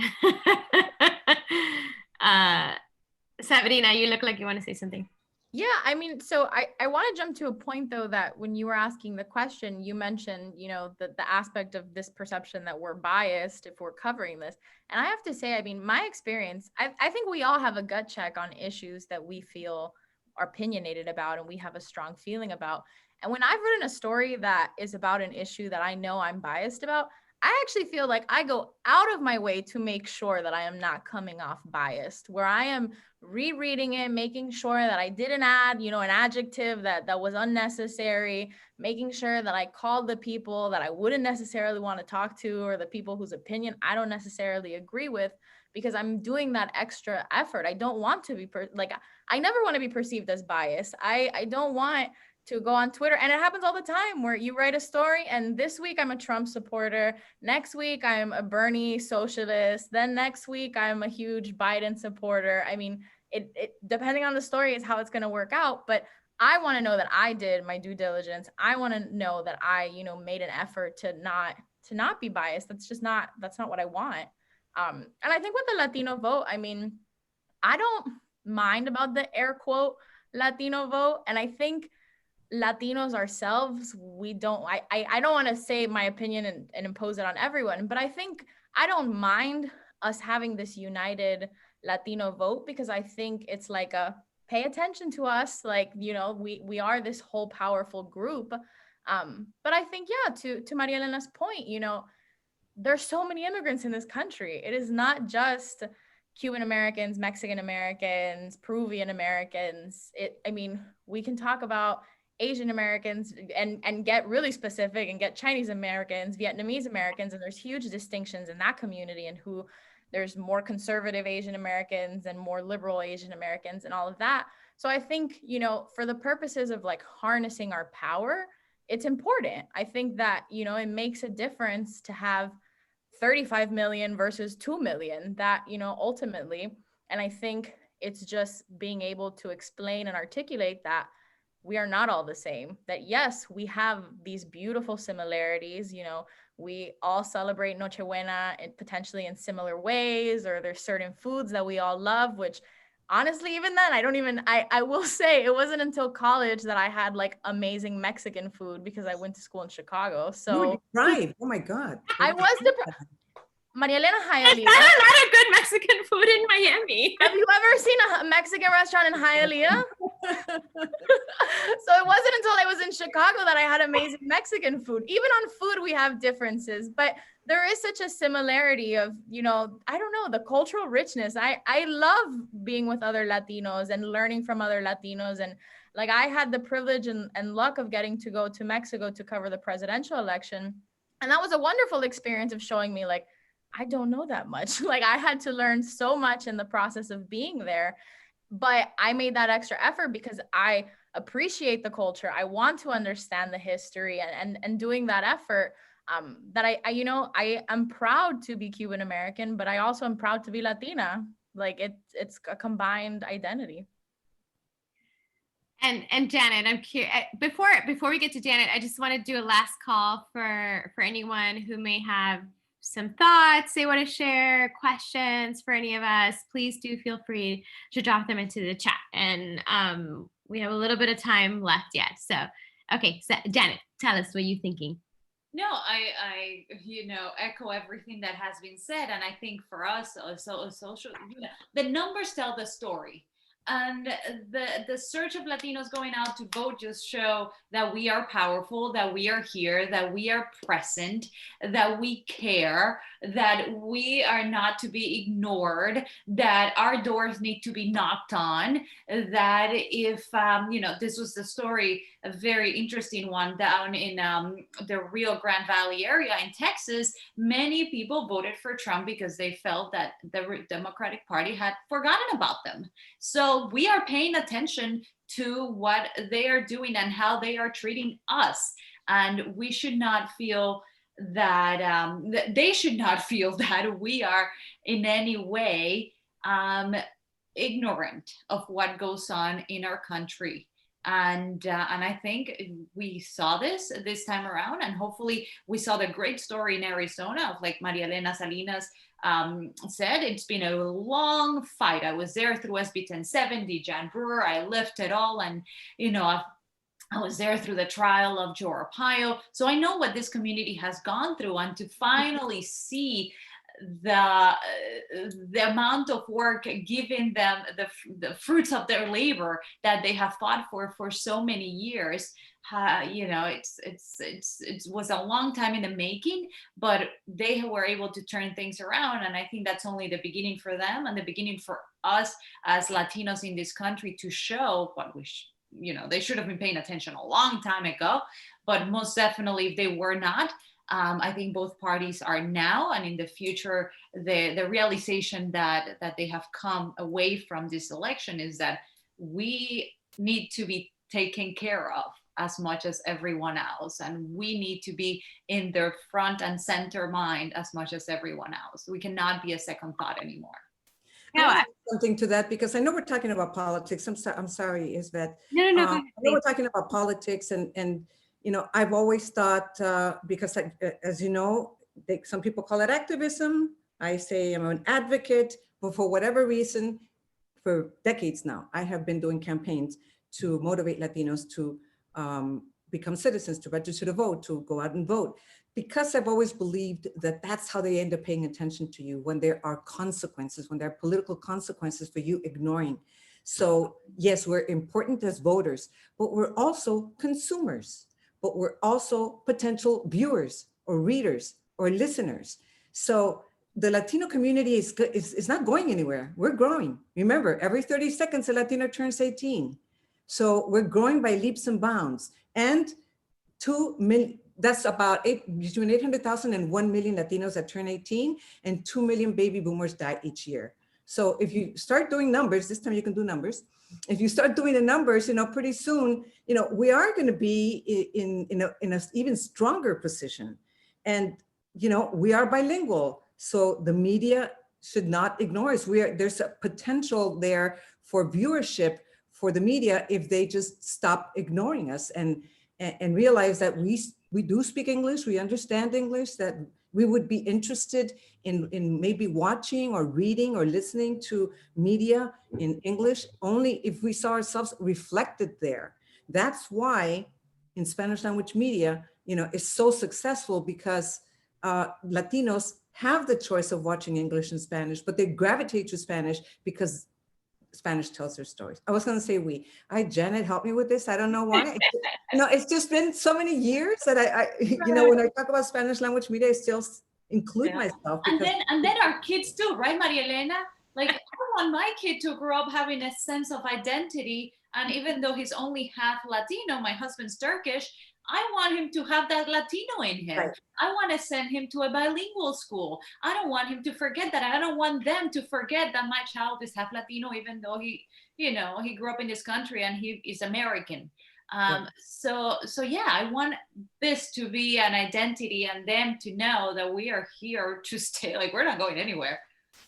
Sabrina, you look like you want to say something. Yeah, I mean, so I want to jump to a point, though, that when you were asking the question, you mentioned, you know, the aspect of this perception that we're biased if we're covering this. And I have to say, I mean, my experience, I think we all have a gut check on issues that we feel are opinionated about and we have a strong feeling about. And when I've written a story that is about an issue that I know I'm biased about, I actually feel like I go out of my way to make sure that I am not coming off biased, where I am rereading it, making sure that I didn't add, an adjective that was unnecessary, making sure that I called the people that I wouldn't necessarily want to talk to, or the people whose opinion I don't necessarily agree with, because I'm doing that extra effort. I don't want to be I never want to be perceived as biased. I don't want to go on Twitter. And it happens all the time where you write a story and this week I'm a Trump supporter. Next week I'm a Bernie socialist. Then next week I'm a huge Biden supporter. I mean, it depending on the story is how it's going to work out. But I want to know that I did my due diligence. I want to know that I, made an effort to not be biased. That's not what I want. And I think with the Latino vote, I mean, I don't mind about the air quote Latino vote. And I think Latinos ourselves, I don't want to say my opinion and impose it on everyone, but I think I don't mind us having this united Latino vote, because I think it's like a pay attention to us, like, we are this whole powerful group. But I think, yeah, to Maria Elena's point, there's so many immigrants in this country. It is not just Cuban Americans, Mexican Americans, Peruvian Americans. We can talk about Asian Americans and get really specific and get Chinese Americans, Vietnamese Americans, and there's huge distinctions in that community, and who there's more conservative Asian Americans and more liberal Asian Americans and all of that. So I think, for the purposes of like harnessing our power, it's important. I think that, it makes a difference to have 35 million versus 2 million, that, ultimately. And I think it's just being able to explain and articulate that we are not all the same, that yes, we have these beautiful similarities. We all celebrate Nochebuena and potentially in similar ways, or there's certain foods that we all love, which honestly, even then, I will say it wasn't until college that I had like amazing Mexican food, because I went to school in Chicago. So right. Oh my God. I was Maria Elena Hialeah. There's a lot of good Mexican food in Miami. Have you ever seen a Mexican restaurant in Hialeah? So it wasn't until I was in Chicago that I had amazing Mexican food. Even on food, we have differences, but there is such a similarity of, I don't know, the cultural richness. I love being with other Latinos and learning from other Latinos. And like, I had the privilege and luck of getting to go to Mexico to cover the presidential election. And that was a wonderful experience of showing me, like, I don't know that much. Like, I had to learn so much in the process of being there, but I made that extra effort because I appreciate the culture. I want to understand the history, and doing that effort, that I am proud to be Cuban American, but I also am proud to be Latina. Like, it's a combined identity. And Janet, I'm curious, before we get to Janet, I just want to do a last call for anyone who may have some thoughts they want to share, questions for any of us. Please do feel free to drop them into the chat. And we have a little bit of time left yet. So, okay, so Janet, tell us what you're thinking. No, I echo everything that has been said. And I think for us, social, the numbers tell the story. And the surge of Latinos going out to vote just show that we are powerful, that we are here, that we are present, that we care, that we are not to be ignored, that our doors need to be knocked on, that if, this was the story, a very interesting one down in the Rio Grande Valley area in Texas, many people voted for Trump because they felt that the Democratic Party had forgotten about them. So we are paying attention to what they are doing and how they are treating us. And we should not feel that, they should not feel that we are in any way ignorant of what goes on in our country. And I think we saw this time around, and hopefully we saw the great story in Arizona of, like Maria Elena Salinas said, it's been a long fight. I was there through SB 1070, Jan Brewer, I lived it all. And, I was there through the trial of Joe Arpaio. So I know what this community has gone through, and to finally see the amount of work giving them the fruits of their labor that they have fought for so many years. You know, it was a long time in the making, but they were able to turn things around, and I think that's only the beginning for them and the beginning for us as Latinos in this country to show what we you know, they should have been paying attention a long time ago, but most definitely if they were not, I think both parties are now and in the future, the realization that they have come away from this election is that we need to be taken care of as much as everyone else, and we need to be in their front and center mind as much as everyone else. We cannot be a second thought anymore. I want to add something to that because I know we're talking about politics. I'm sorry, Isvett. No, I know we're talking about politics, and you know, I've always thought because as you know, some people call it activism. I say I'm an advocate, but for whatever reason, for decades now, I have been doing campaigns to motivate Latinos to become citizens, to register to vote, to go out and vote, because I've always believed that that's how they end up paying attention to you, when there are consequences, when there are political consequences for you ignoring. So yes, we're important as voters, but we're also consumers, but we're also potential viewers or readers or listeners. So the Latino community is not going anywhere. We're growing. Remember, every 30 seconds, a Latino turns 18. So we're growing by leaps and bounds. And 2 million, that's about between 800,000 and 1 million Latinos that turn 18, and 2 million baby boomers die each year. So if you start doing numbers, this time you can do numbers. If you start doing the numbers, you know, pretty soon, you know, we are going to be in an even stronger position. And, you know, we are bilingual. So the media should not ignore us. There's a potential there for viewership for the media if they just stop ignoring us and realize that we do speak English, we understand English, that we would be interested in maybe watching or reading or listening to media in English only if we saw ourselves reflected there. That's why in Spanish language media, you know, is so successful, because Latinos have the choice of watching English and Spanish, but they gravitate to Spanish because Spanish tells their stories. I was going to say we. Janet, help me with this. I don't know why. No, it's just been so many years that I you know, when I talk about Spanish language media, I still include myself. And then our kids too, right, Maria Elena? Like, I want my kid to grow up having a sense of identity. And even though he's only half Latino, my husband's Turkish, I want him to have that Latino in him. Right. I want to send him to a bilingual school. I don't want him to forget that. I don't want them to forget that my child is half Latino, even though he, you know, he grew up in this country and he is American. Right. So yeah, I want this to be an identity and them to know that we are here to stay. Like, we're not going anywhere.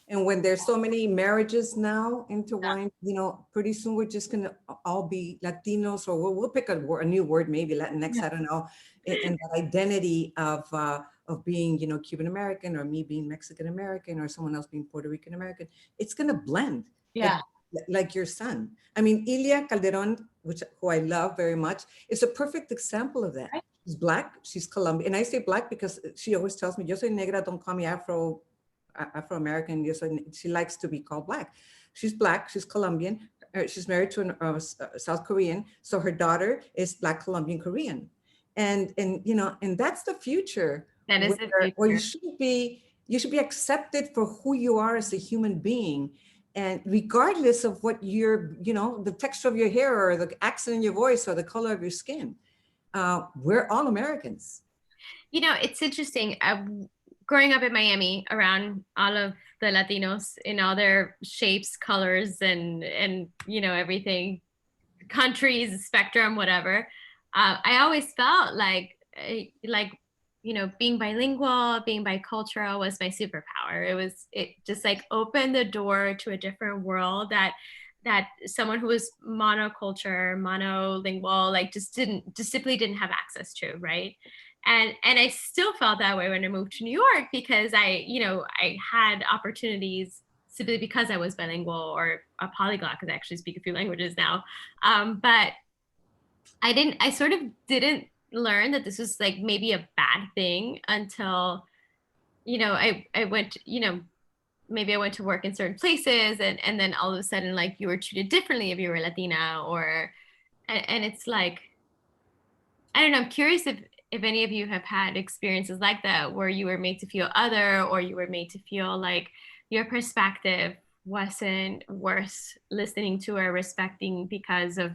And when there's so many marriages now intertwined, you know, pretty soon we're just going to all be Latinos, or we'll pick a new word, maybe Latinx, I don't know, and that identity of being, you know, Cuban American, or me being Mexican American, or someone else being Puerto Rican American. It's going to blend. Yeah. Like your son. I mean, Ilia Calderon, who I love very much, is a perfect example of that. Right. She's Black, she's Colombian. And I say Black because she always tells me, yo soy negra, don't call me Afro-American. She likes to be called Black. She's Black, she's Colombian. She's married to a South Korean. So her daughter is Black Colombian Korean. And you know, and that's the future. That is the future. Where you should be accepted for who you are as a human being. And regardless of what your, you know, the texture of your hair or the accent in your voice or the color of your skin, we're all Americans. You know, it's interesting. Growing up in Miami around all of the Latinos in all their shapes, colors, and you know, everything, countries, spectrum, whatever. I always felt like you know, being bilingual, being bicultural was my superpower. It just like opened the door to a different world that someone who was monoculture, monolingual, like just simply didn't have access to, right? And I still felt that way when I moved to New York, because I had opportunities simply because I was bilingual or a polyglot, because I actually speak a few languages now. But I sort of didn't learn that this was like maybe a bad thing until you know, I went, you know, maybe I went to work in certain places and then all of a sudden like you were treated differently if you were Latina or, and it's like, I don't know, I'm curious if any of you have had experiences like that where you were made to feel other or you were made to feel like your perspective wasn't worth listening to or respecting because of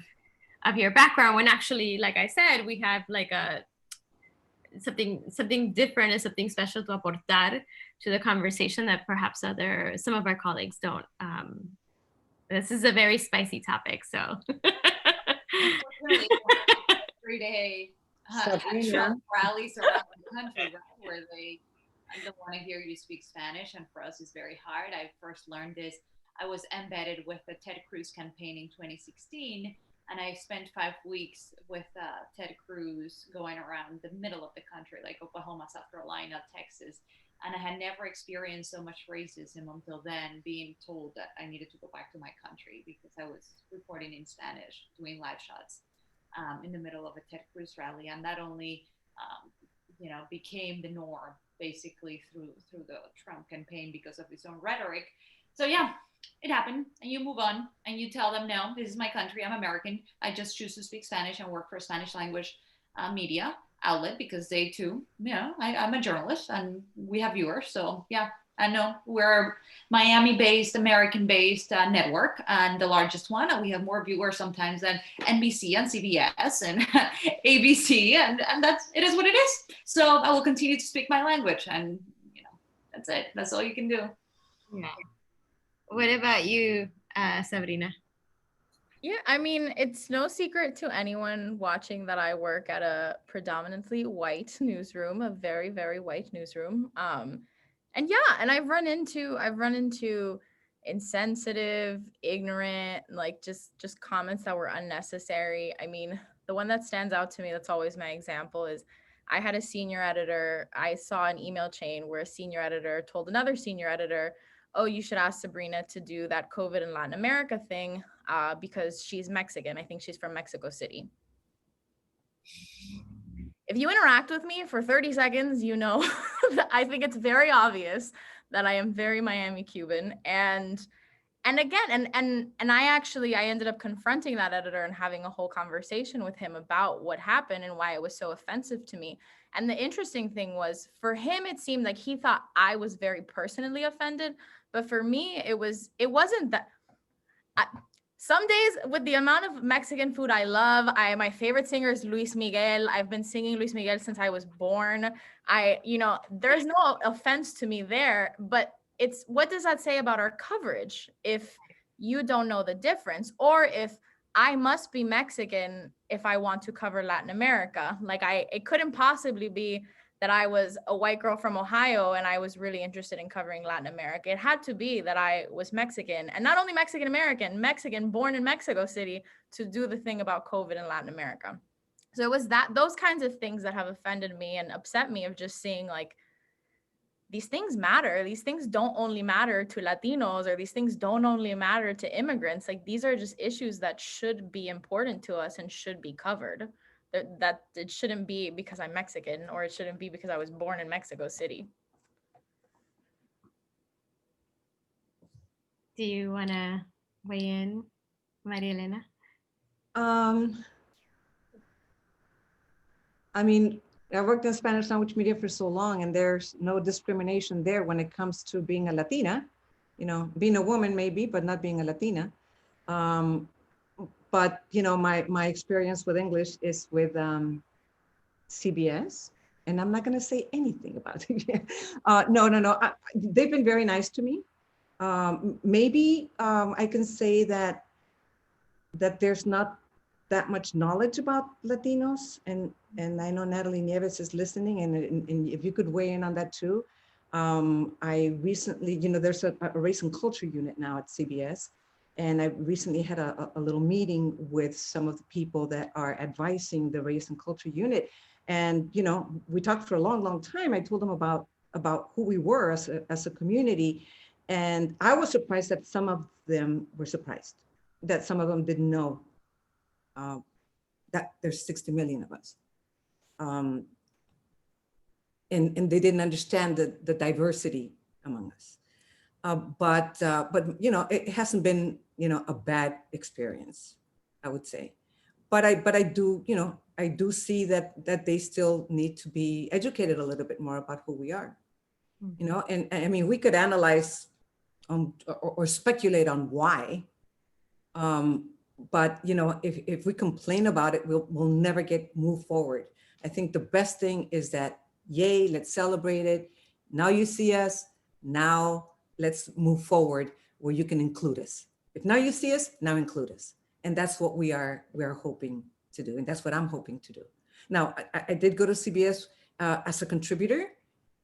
your background, when actually, like I said, we have like a something different and something special to aportar to the conversation that perhaps some of our colleagues don't. This is a very spicy topic, so. Unfortunately, every day Sabrina. rallies around the country, right, where they don't want to hear you speak Spanish, and for us it's very hard. I first learned this. I was embedded with the Ted Cruz campaign in 2016, and I spent 5 weeks with Ted Cruz going around the middle of the country, like Oklahoma, South Carolina, Texas. And I had never experienced so much racism until then, being told that I needed to go back to my country because I was reporting in Spanish, doing live shots in the middle of a Ted Cruz rally. And that only, became the norm basically through the Trump campaign because of his own rhetoric. So yeah, it happened, and you move on and you tell them, no, this is my country, I'm American, I just choose to speak Spanish and work for a Spanish language media outlet because they too, I'm a journalist and we have viewers. So yeah, I know we're Miami-based, American-based network, and the largest one, and we have more viewers sometimes than NBC and CBS and ABC, and that's, it is what it is. So I will continue to speak my language, and that's it. That's all you can do. Yeah. What about you, Sabrina? Yeah, I mean, it's no secret to anyone watching that I work at a predominantly white newsroom, a very, very white newsroom. And yeah, and I've run into insensitive, ignorant, like just comments that were unnecessary. I mean, the one that stands out to me, that's always my example, is I had a senior editor. I saw an email chain where a senior editor told another senior editor, oh, you should ask Sabrina to do that COVID in Latin America thing because she's Mexican. I think she's from Mexico City. If you interact with me for 30 seconds, you know, I think it's very obvious that I am very Miami Cuban. And again, and I ended up confronting that editor and having a whole conversation with him about what happened and why it was so offensive to me. And the interesting thing was, for him, it seemed like he thought I was very personally offended. But for me, it wasn't that. Some days, with the amount of Mexican food I love, my favorite singer is Luis Miguel. I've been singing Luis Miguel since I was born. There's no offense to me there, but it's, what does that say about our coverage if you don't know the difference? Or if I must be Mexican if I want to cover Latin America. Like it couldn't possibly be that I was a white girl from Ohio and I was really interested in covering Latin America. It had to be that I was Mexican, and not only Mexican American, Mexican born in Mexico City, to do the thing about COVID in Latin America. So it was those kinds of things that have offended me and upset me, of just seeing like, these things matter. These things don't only matter to Latinos, or these things don't only matter to immigrants. Like, these are just issues that should be important to us and should be covered. That it shouldn't be because I'm Mexican, or it shouldn't be because I was born in Mexico City. Do you want to weigh in, Maria Elena? I mean, I worked in Spanish language media for so long, and there's no discrimination there when it comes to being a Latina, being a woman maybe, but not being a Latina. But, my experience with English is with CBS, and I'm not going to say anything about it. No. They've been very nice to me. Maybe I can say that there's not that much knowledge about Latinos, and I know Nathalie Nieves is listening, and if you could weigh in on that too. I recently, there's a race and culture unit now at CBS, and I recently had a little meeting with some of the people that are advising the race and culture unit. And, we talked for a long, long time. I told them about who we were as a community. And I was surprised that some of them were surprised, that some of them didn't know that there's 60 million of us. and they didn't understand the diversity among us. But you know, it hasn't been, you know, a bad experience, I would say. But I do, you know, I do see that they still need to be educated a little bit more about who we are, you know. And I mean, we could analyze or speculate on why, but you know, if we complain about it, we'll never move forward. I think the best thing is that, yay, let's celebrate it. Now you see us. Now let's move forward where you can include us. If now you see us, now include us. And that's what we are hoping to do. And that's what I'm hoping to do. Now, I did go to CBS as a contributor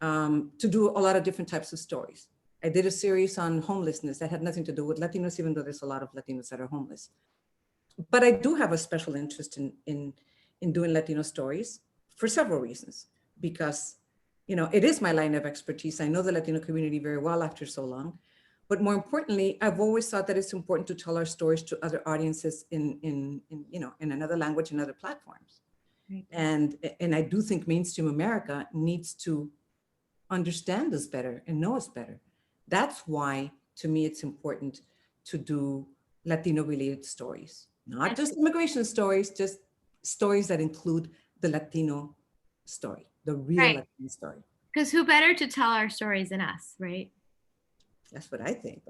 to do a lot of different types of stories. I did a series on homelessness that had nothing to do with Latinos, even though there's a lot of Latinos that are homeless. But I do have a special interest in doing Latino stories for several reasons, because, you know, it is my line of expertise. I know the Latino community very well after so long. But more importantly, I've always thought that it's important to tell our stories to other audiences in you know, in another language and other platforms. Right. And I do think mainstream America needs to understand us better and know us better. That's why, to me, it's important to do Latino related stories, not just immigration stories, just stories that include the Latino story, the real Latino story. Because who better to tell our stories than us, right? That's what I think.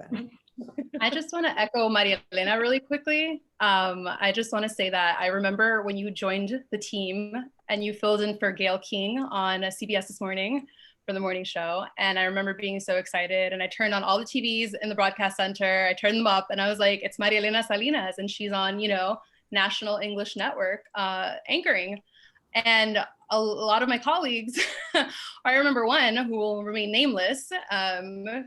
I just want to echo Maria Elena really quickly. I just want to say that I remember when you joined the team and you filled in for Gayle King on CBS This Morning for the morning show. And I remember being so excited, and I turned on all the TVs in the broadcast center. I turned them up and I was like, it's Maria Elena Salinas, and she's on, you know, National English Network anchoring. And a lot of my colleagues, I remember one who will remain nameless,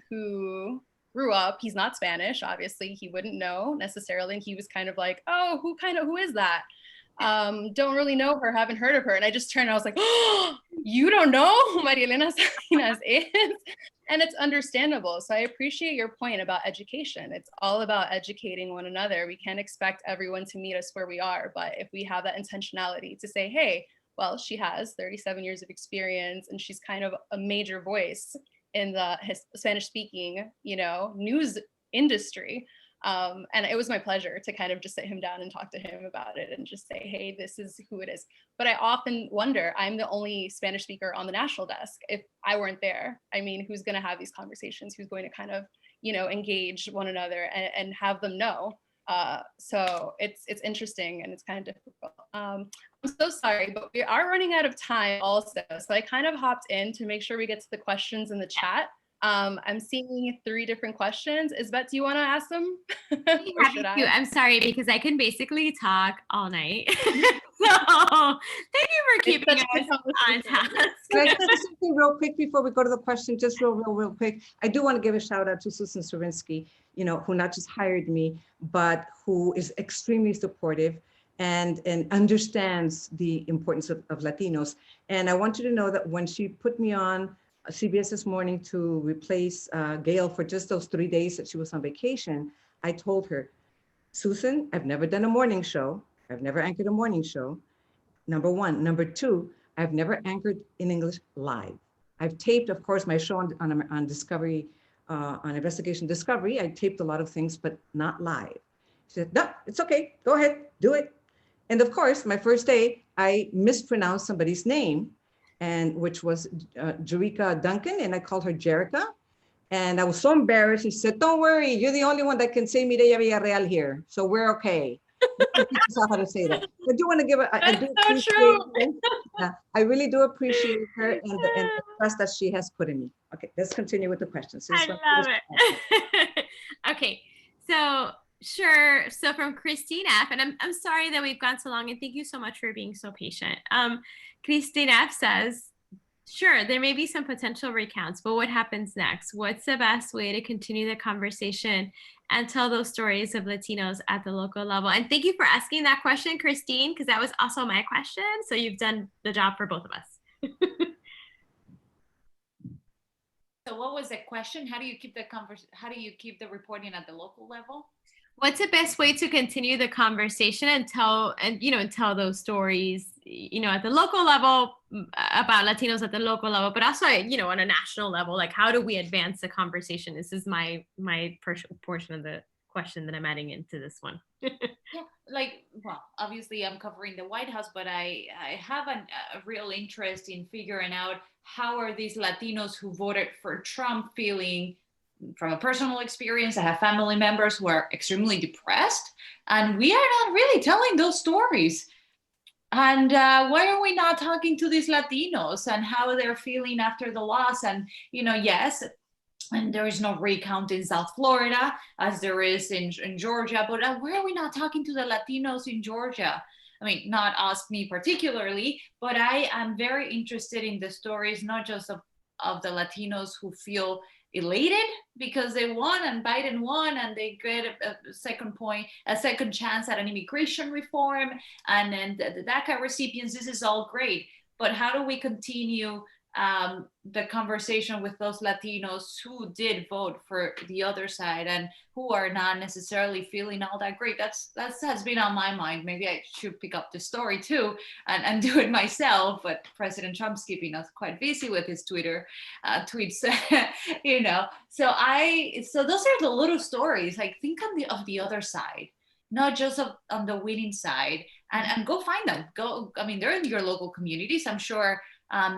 who grew up, he's not Spanish, obviously, he wouldn't know necessarily. And he was kind of like, oh, who is that? Don't really know her, haven't heard of her. And I just turned and I was like, oh, you don't know who Maria Elena Salinas is? And it's understandable. So I appreciate your point about education. It's all about educating one another. We can't expect everyone to meet us where we are, but if we have that intentionality to say, hey, well, she has 37 years of experience and she's kind of a major voice in the Spanish speaking, you know, news industry. And it was my pleasure to kind of just sit him down and talk to him about it and just say, hey, this is who it is. But I often wonder, I'm the only Spanish speaker on the national desk. If I weren't there, I mean, who's going to have these conversations? Who's going to kind of, you know, engage one another and have them know? So it's interesting and it's kind of difficult. I'm so sorry, but we are running out of time also. So I kind of hopped in to make sure we get to the questions in the chat. I'm seeing 3 different questions. Isvett, do you want to ask them? I'm sorry, because I can basically talk all night. So thank you for keeping us on task. Can I say something real quick before we go to the question? Just real quick. I do want to give a shout out to Susan Stravinsky, you know, who not just hired me, but who is extremely supportive and understands the importance of Latinos. And I want you to know that when she put me on CBS This Morning to replace Gayle for just those 3 days that she was on vacation, I told her, Susan, I've never done a morning show. I've never anchored a morning show, number 1. Number 2, I've never anchored in English live. I've taped, of course, my show on Discovery, on Investigation Discovery. I taped a lot of things, but not live. She said, no, it's okay. Go ahead, do it. And of course, my first day, I mispronounced somebody's name, and which was Jerica Duncan, and I called her Jerica. And I was so embarrassed. She said, don't worry, you're the only one that can say Mireya Villarreal here, so we're okay. How to say that. I do want to give I do appreciate her. I really do appreciate her and the trust that she has put in me. Okay, let's continue with the questions. I love it. Okay, so sure. So from Christine F, and I'm sorry that we've gone so long, and thank you so much for being so patient. Christine F says, sure, there may be some potential recounts, but what happens next? What's the best way to continue the conversation and tell those stories of Latinos at the local level? And thank you for asking that question, Christine, because that was also my question. So you've done the job for both of us. So what was the question? How do you keep the reporting at the local level? What's the best way to continue the conversation and tell those stories, at the local level, about Latinos at the local level, but also, on a national level, like how do we advance the conversation? This is my portion of the question that I'm adding into this one. Yeah, like, well, obviously I'm covering the White House, but I have a real interest in figuring out how are these Latinos who voted for Trump feeling from a personal experience. I have family members who are extremely depressed, and we are not really telling those stories. And why are we not talking to these Latinos and how they're feeling after the loss? And, yes, and there is no recount in South Florida as there is in Georgia, but why are we not talking to the Latinos in Georgia? I mean, not us, me particularly, but I am very interested in the stories, not just of the Latinos who feel elated because they won and Biden won and they get a second chance at an immigration reform, and then the DACA recipients. This is all great, but how do we continue the conversation with those Latinos who did vote for the other side and who are not necessarily feeling all that great? That has been on my mind. Maybe I should pick up the story too and do it myself, but President Trump's keeping us quite busy with his Twitter tweets, So those are the little stories. Like, think of the other side, not just on the winning side, and go find them. They're in your local communities. I'm sure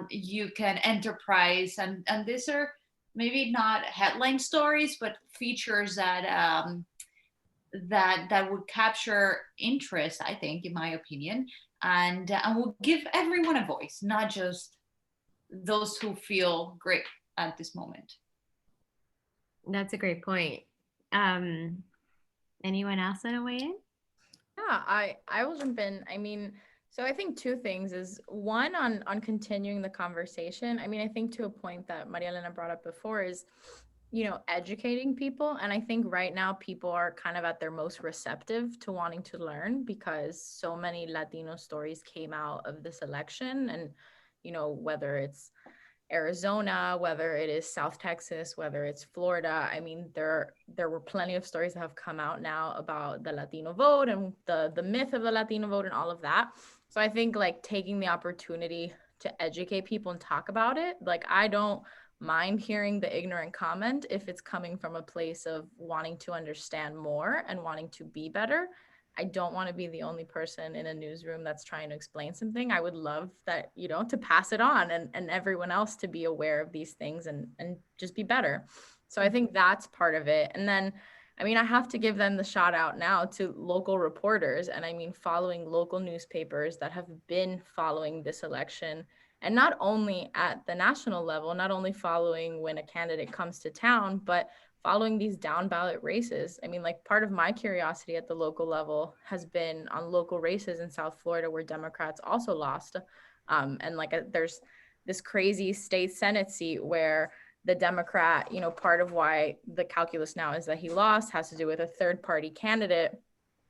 you can enterprise, and these are maybe not headline stories, but features that would capture interest, I think, in my opinion, and will give everyone a voice, not just those who feel great at this moment. That's a great point. Anyone else want to weigh in? Yeah, I will jump in. So I think two things is one on continuing the conversation. I think to a point that Maria Elena brought up before is, educating people. And I think right now people are kind of at their most receptive to wanting to learn because so many Latino stories came out of this election. And, whether it's Arizona, whether it is South Texas, whether it's Florida, there were plenty of stories that have come out now about the Latino vote and the myth of the Latino vote and all of that. So I think like taking the opportunity to educate people and talk about it, like I don't mind hearing the ignorant comment if it's coming from a place of wanting to understand more and wanting to be better. I don't want to be the only person in a newsroom that's trying to explain something. I would love that, to pass it on and everyone else to be aware of these things and just be better. So I think that's part of it. And then, I have to give them the shout out now to local reporters and following local newspapers that have been following this election, and not only at the national level, not only following when a candidate comes to town, but following these down ballot races. Part of my curiosity at the local level has been on local races in South Florida where Democrats also lost. There's this crazy state Senate seat where the Democrat, part of why the calculus now is that he lost has to do with a third party candidate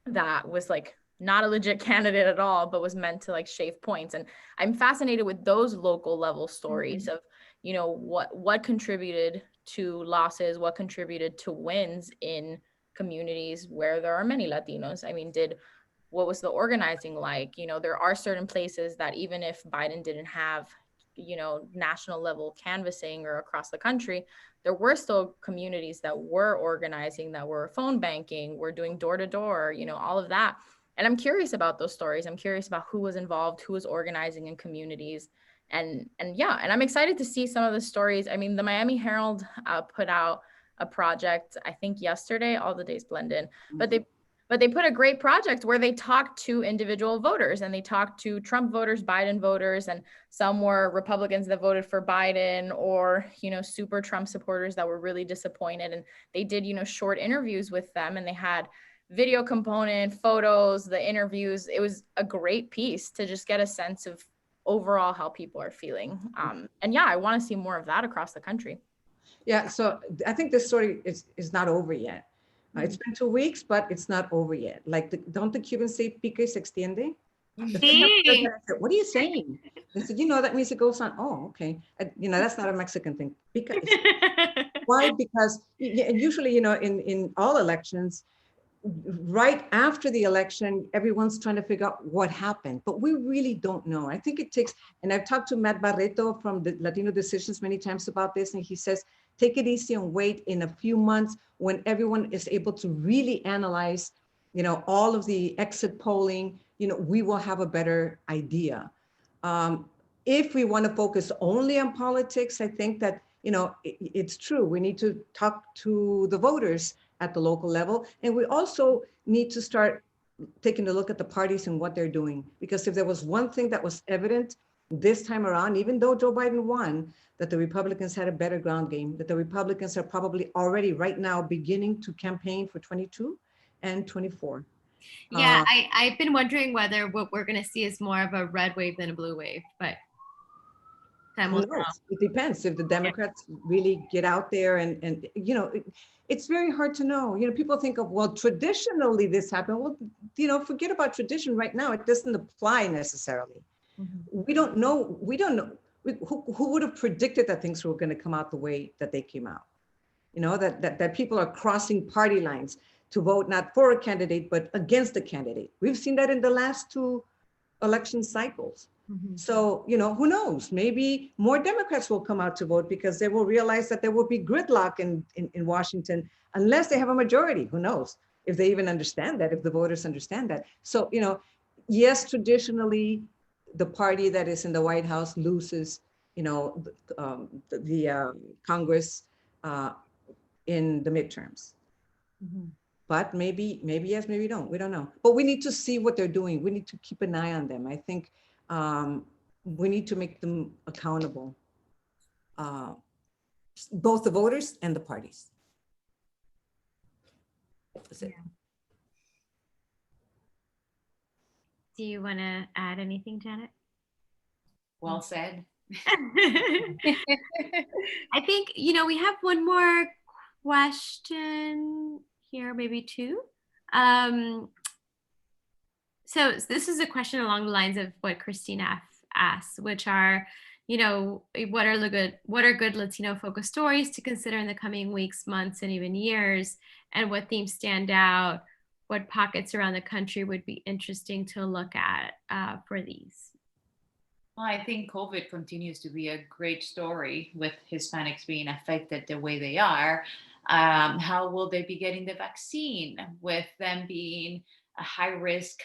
that was not a legit candidate at all, but was meant to shave points. And I'm fascinated with those local level stories of, what contributed to losses, what contributed to wins in communities where there are many Latinos. What was the organizing like? There are certain places that even if Biden didn't have, national level canvassing or across the country, there were still communities that were organizing, that were phone banking, were doing door to door, all of that. And I'm curious about those stories. I'm curious about who was involved, who was organizing in communities. And I'm excited to see some of the stories. The Miami Herald put out a project, I think yesterday, all the days blend in, but they put a great project where they talked to individual voters and they talked to Trump voters, Biden voters, and some were Republicans that voted for Biden or, super Trump supporters that were really disappointed. And they did, short interviews with them, and they had video component, photos, the interviews. It was a great piece to just get a sense of overall how people are feeling. I want to see more of that across the country. Yeah, so I think this story is not over yet. It's been 2 weeks, but it's not over yet. Don't the Cubans say pique se extiende? What are you saying? They said, that means it goes on. Oh, okay. That's not a Mexican thing. Pique. Why? Because usually, in all elections, right after the election, everyone's trying to figure out what happened, but we really don't know. I think it takes, and I've talked to Matt Barreto from the Latino Decisions many times about this, and he says, take it easy and wait in a few months when everyone is able to really analyze, all of the exit polling, we will have a better idea. If we want to focus only on politics, I think that, it's true. We need to talk to the voters at the local level. And we also need to start taking a look at the parties and what they're doing. Because if there was one thing that was evident this time around, even though Joe Biden won, that the Republicans had a better ground game, that the Republicans are probably already right now beginning to campaign for 22 and 24. Yeah, I've been wondering whether what we're going to see is more of a red wave than a blue wave, but time will tell. It depends if the Democrats really get out there and it's very hard to know. People think of, well, traditionally this happened. Well, forget about tradition right now. It doesn't apply necessarily. Mm-hmm. We don't know. Who would have predicted that things were going to come out the way that they came out? That people are crossing party lines to vote not for a candidate, but against a candidate. We've seen that in the last 2 election cycles. Mm-hmm. So, who knows? Maybe more Democrats will come out to vote because they will realize that there will be gridlock in Washington unless they have a majority. Who knows if they even understand that, if the voters understand that. So, yes, traditionally, the party that is in the White House loses, the Congress in the midterms. Mm-hmm. But maybe yes, maybe don't. We don't know. But we need to see what they're doing. We need to keep an eye on them. I think we need to make them accountable, both the voters and the parties. That's it. Yeah. Do you want to add anything, Janet? Well said. I think, we have one more question here, maybe 2. So this is a question along the lines of what Christina asked, which are, what are good Latino focused stories to consider in the coming weeks, months, and even years, and what themes stand out, what pockets around the country would be interesting to look at for these? Well, I think COVID continues to be a great story with Hispanics being affected the way they are. How will they be getting the vaccine with them being a high-risk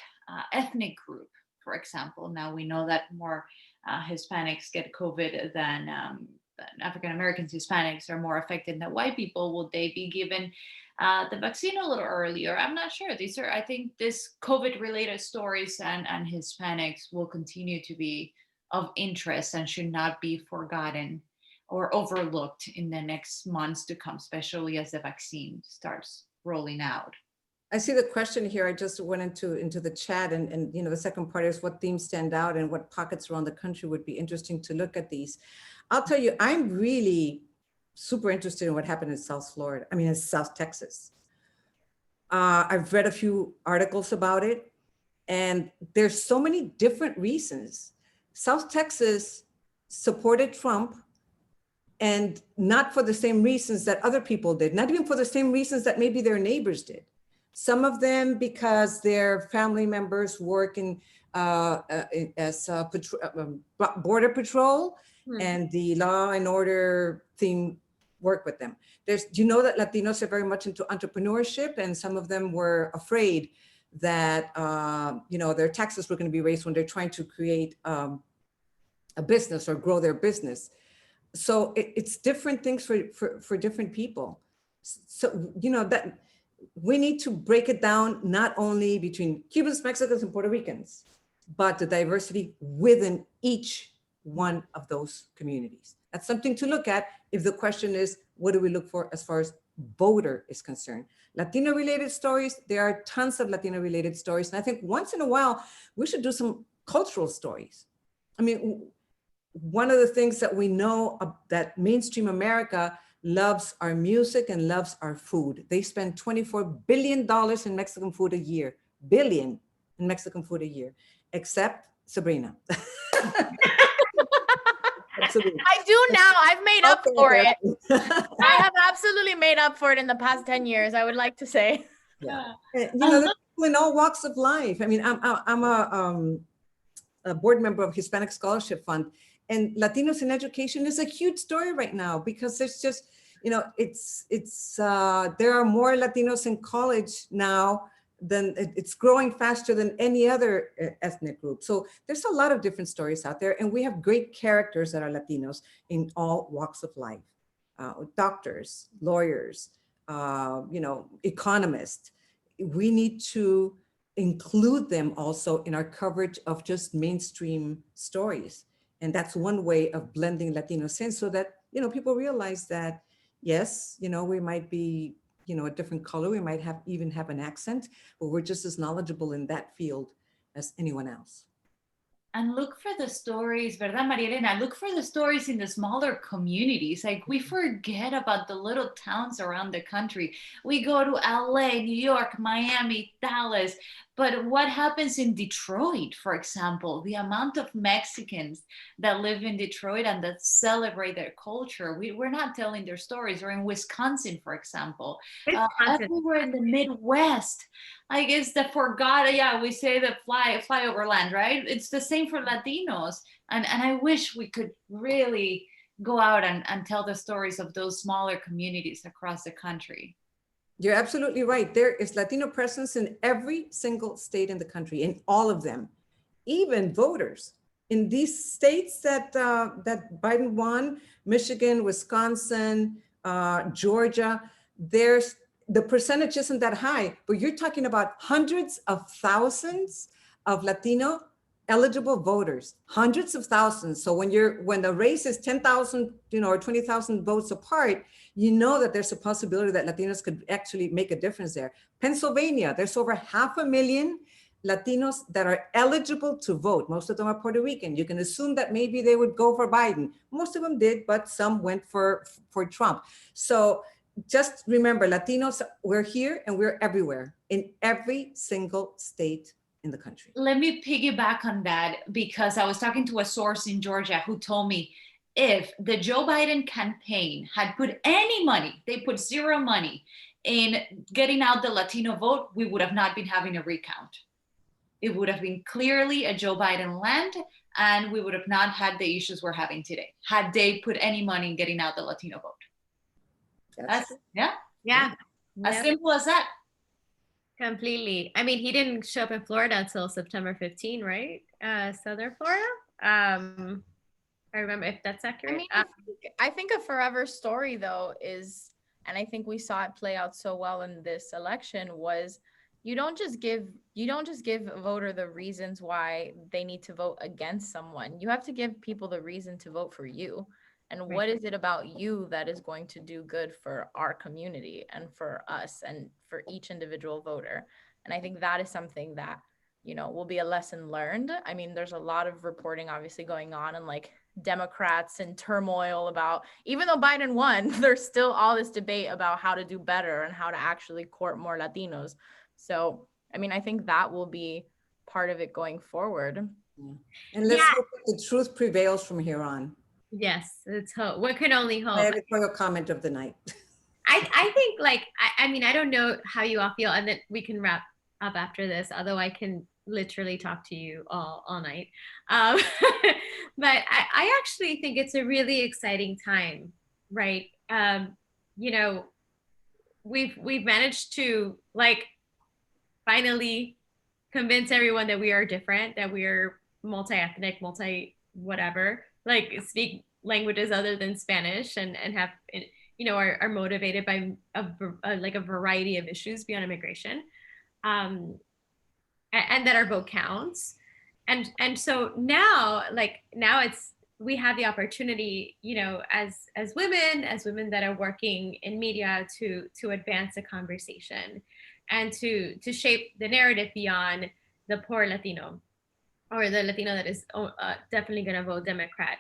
ethnic group, for example? Now we know that more Hispanics get COVID than African-Americans. Hispanics are more affected than white people. Will they be given the vaccine a little earlier? I'm not sure. I think this COVID-related stories and Hispanics will continue to be of interest and should not be forgotten or overlooked in the next months to come, especially as the vaccine starts rolling out. I see the question here. I just went into the chat and the second part is what themes stand out and what pockets around the country would be interesting to look at these. I'll tell you, I'm really super interested in what happened in in South Texas. I've read a few articles about it and there's so many different reasons. South Texas supported Trump and not for the same reasons that other people did, not even for the same reasons that maybe their neighbors did. Some of them because their family members work in as border patrol and the law and order team work with them. Do you know that Latinos are very much into entrepreneurship, and some of them were afraid that their taxes were going to be raised when they're trying to create a business or grow their business. So it's different things for different people. So that we need to break it down not only between Cubans, Mexicans, and Puerto Ricans, but the diversity within each one of those communities. That's something to look at if the question is, what do we look for as far as voter is concerned? Latino-related stories, there are tons of Latino-related stories. And I think once in a while, we should do some cultural stories. I mean, one of the things that we know that mainstream America loves our music and loves our food. They spend $24 billion in Mexican food a year, billion in Mexican food a year, except Sabrina. Absolutely. I do now. I've made up for it. I have absolutely made up for it in the past 10 years, I would like to say. Yeah. You know, there's people in all walks of life. I mean, I'm a board member of Hispanic Scholarship Fund, and Latinos in education is a huge story right now because there's just, you know, there are more Latinos in college now than it's growing faster than any other ethnic group. So there's a lot of different stories out there, and we have great characters that are Latinos in all walks of life. Doctors, lawyers, you know, economists. We need to include them also in our coverage of just mainstream stories. And that's one way of blending Latinos in so that, you know, people realize that, yes, you know, we might be, you know, a different color, we might even have an accent, but we're just as knowledgeable in that field as anyone else. And look for the stories, ¿verdad, Maria Elena? Look for the stories in the smaller communities. Like, we forget about the little towns around the country. We go to LA, New York, Miami, Dallas. But what happens in Detroit, for example, the amount of Mexicans that live in Detroit and that celebrate their culture, we're not telling their stories. Or in Wisconsin, for example, everywhere in the Midwest. I guess the forgot, yeah, we say the fly over land, right? It's the same for Latinos. And I wish we could really go out and tell the stories of those smaller communities across the country. You're absolutely right. There is Latino presence in every single state in the country, in all of them, even voters. In these states that Biden won, Michigan, Wisconsin, Georgia, the percentage isn't that high, but you're talking about hundreds of thousands of Latino eligible voters, hundreds of thousands. So when the race is 10,000, you know, or 20,000 votes apart, you know that there's a possibility that Latinos could actually make a difference there. Pennsylvania, there's over 500,000 Latinos that are eligible to vote. Most of them are Puerto Rican. You can assume that maybe they would go for Biden. Most of them did, but some went for Trump. So just remember, Latinos, we're here and we're everywhere in every single state in the country. Let me piggyback on that, because I was talking to a source in Georgia who told me if the Joe Biden campaign had put any money, they put zero money in getting out the Latino vote, we would have not been having a recount. It would have been clearly a Joe Biden land, and we would have not had the issues we're having today had they put any money in getting out the Latino vote. Yeah. As simple as that. Completely. I mean, he didn't show up in Florida until September 15, right? Southern Florida. I remember, if that's accurate. I mean, I think a forever story though is, and I think we saw it play out so well in this election, was you don't just give a voter the reasons why they need to vote against someone. You have to give people the reason to vote for you. And Right. What is it about you that is going to do good for our community and for us and for each individual voter? And I think that is something that, you know, will be a lesson learned. I mean, there's a lot of reporting obviously going on, and like Democrats in turmoil about, even though Biden won, there's still all this debate about how to do better and how to actually court more Latinos. So, I mean, I think that will be part of it going forward. Yeah. And let's hope that the truth prevails from here on. Yes, let's hope. One can only hope. My editorial comment of the night. I think, like, I mean, I don't know how you all feel, and then we can wrap up after this, although I can literally talk to you all night. But I actually think it's a really exciting time, right? You know, we've managed to, like, finally convince everyone that we are different, that we are multi-ethnic, multi-whatever, like speak languages other than Spanish, and have, you know, are motivated by a variety of issues beyond immigration, and that our vote counts. And so now we have the opportunity, you know, as women that are working in media, to advance the conversation and to shape the narrative beyond the poor Latino, or the Latino that is definitely going to vote Democrat,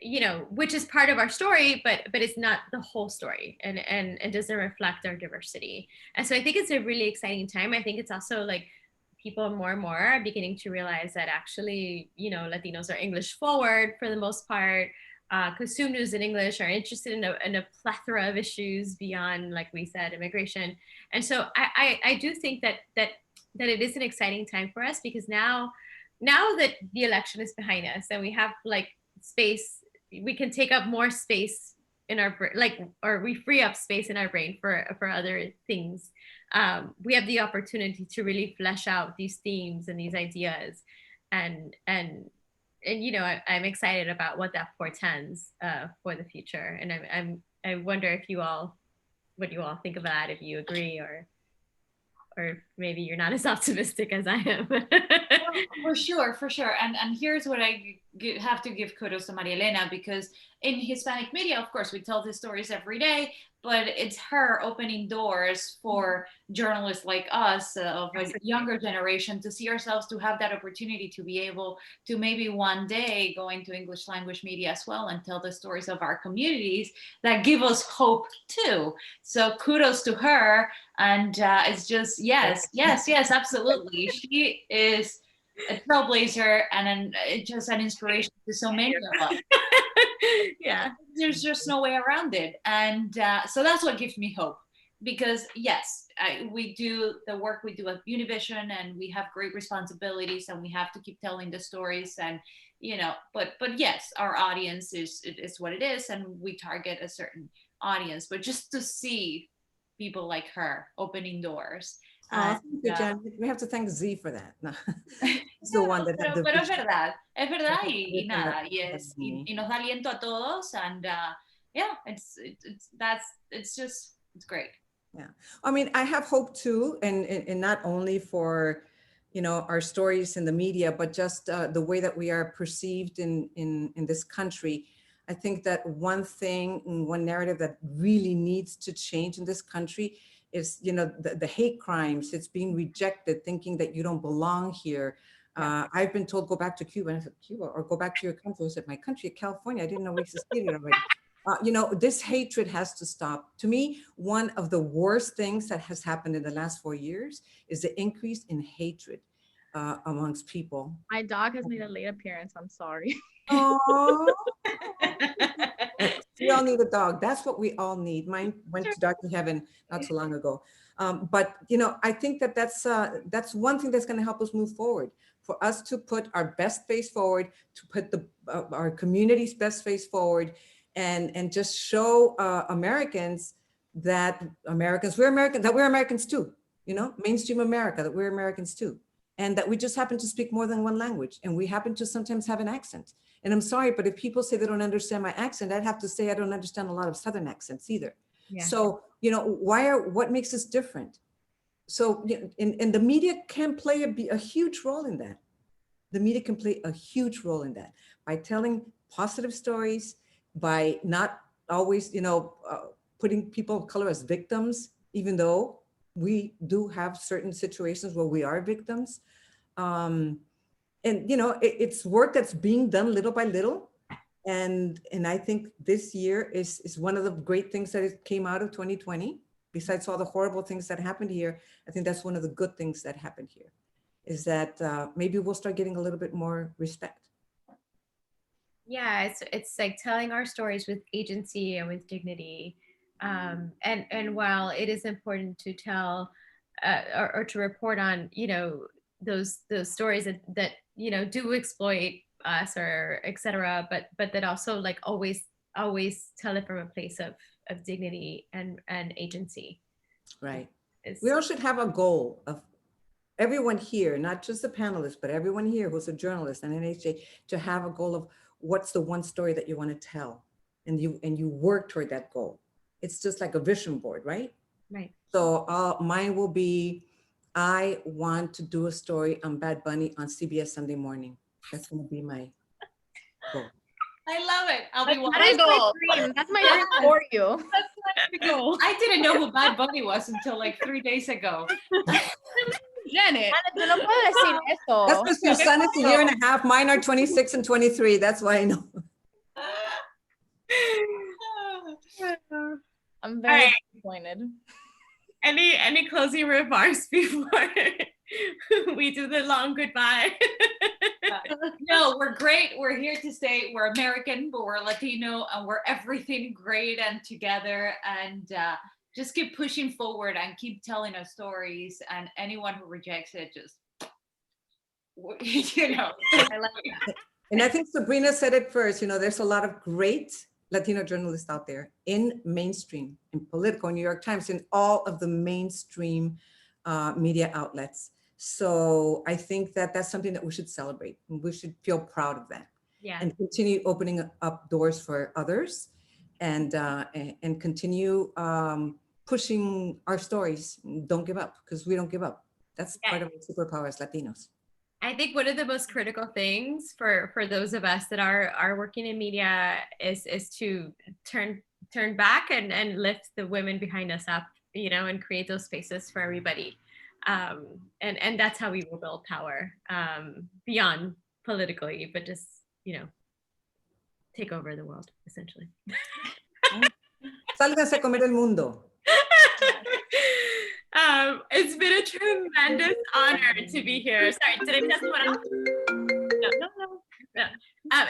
you know, which is part of our story, but it's not the whole story, and doesn't reflect our diversity. And so I think it's a really exciting time. I think it's also like people more and more are beginning to realize that actually, you know, Latinos are English forward for the most part. consume news in English, are interested in a plethora of issues beyond, like we said, immigration. And so I do think that it is an exciting time for us, because now that the election is behind us and we have like space, we can take up more space in our or we free up space in our brain for other things. We have the opportunity to really flesh out these themes and these ideas, and you know, I'm excited about what that portends for the future. And I wonder if what you all think of that, if you agree, or maybe you're not as optimistic as I am. For sure. And here's what I have to give kudos to Maria Elena, because in Hispanic media, of course, we tell these stories every day, but it's her opening doors for journalists like us of a younger generation to see ourselves, to have that opportunity to be able to maybe one day go into English language media as well and tell the stories of our communities that give us hope too. So kudos to her. And it's just, yes, absolutely. She is a trailblazer and just an inspiration to so many of us. Yeah, there's just no way around it. And so that's what gives me hope, because yes, we do the work we do at Univision, and we have great responsibilities, and we have to keep telling the stories, and you know, but yes, our audience is what it is, and we target a certain audience. But just to see people like her opening doors. Thank you, Jen. We have to thank Z for that. No. It's the one that had the pero es verdad y nada, y nos da aliento a todos, and yeah, it's great. Yeah, I mean, I have hope too, and not only for, you know, our stories in the media, but just the way that we are perceived in this country. I think that one thing, one narrative that really needs to change in this country is, you know, the hate crimes. It's being rejected, thinking that you don't belong here. I've been told, go back to Cuba. And I said, Cuba, or go back to your country. I said, my country, California. I didn't know we succeeded already. You know, this hatred has to stop. To me, one of the worst things that has happened in the last 4 years is the increase in hatred amongst people. My dog has made a late appearance. I'm sorry. Oh, we all need a dog. That's what we all need. Mine went to Dr. Heaven not too long ago. But you know, I think that that's one thing that's going to help us move forward. For us to put our best face forward, to put our community's best face forward, and just show Americans that we're Americans too. You know, mainstream America, that we're Americans too. And that we just happen to speak more than one language, and we happen to sometimes have an accent. And I'm sorry, but if people say they don't understand my accent, I'd have to say I don't understand a lot of Southern accents either. Yeah. So, you know, what makes us different? So, and the media can play a huge role in that. The media can play a huge role in that by telling positive stories, by not always, you know, putting people of color as victims, even though we do have certain situations where we are victims. And, you know, it's work that's being done little by little. And I think this year is one of the great things that came out of 2020. Besides all the horrible things that happened here, I think that's one of the good things that happened here, is that maybe we'll start getting a little bit more respect. Yeah, it's like telling our stories with agency and with dignity. And while it is important to tell or to report on, you know, those stories that you know do exploit us or etc., but that also like always tell it from a place of dignity and agency. Right. We all should have a goal of everyone here, not just the panelists, but everyone here who's a journalist and NAHJ, to have a goal of what's the one story that you want to tell, and you work toward that goal. It's just like a vision board, right? Right. So mine will be, I want to do a story on Bad Bunny on CBS Sunday morning. That's going to be my goal. I love it. I'll be watching. That's my dream for you. That's my goal. I didn't know who Bad Bunny was until like 3 days ago. Janet. Tú no puedes decir eso. That's because your son is a year and a half. Mine are 26 and 23. That's why I know. I'm very disappointed. Any closing remarks before we do the long goodbye? No, we're great. We're here to stay. We're American, but we're Latino, and we're everything great and together. And just keep pushing forward and keep telling us stories. And anyone who rejects it, just you know. I like that. And I think Sabrina said it first. You know, there's a lot of great Latino journalists out there in mainstream, in Politico, New York Times, in all of the mainstream media outlets. So I think that that's something that we should celebrate. We should feel proud of that. Yeah. And continue opening up doors for others, and continue pushing our stories. Don't give up, because we don't give up. That's part of our superpower as Latinos. I think one of the most critical things for those of us that are working in media is to turn back and lift the women behind us up, you know, and create those spaces for everybody. And that's how we will build power beyond politically, but just, you know, take over the world, essentially. Sálganse a comer el mundo. It's been a tremendous honor to be here. Sorry, did I miss one else? No.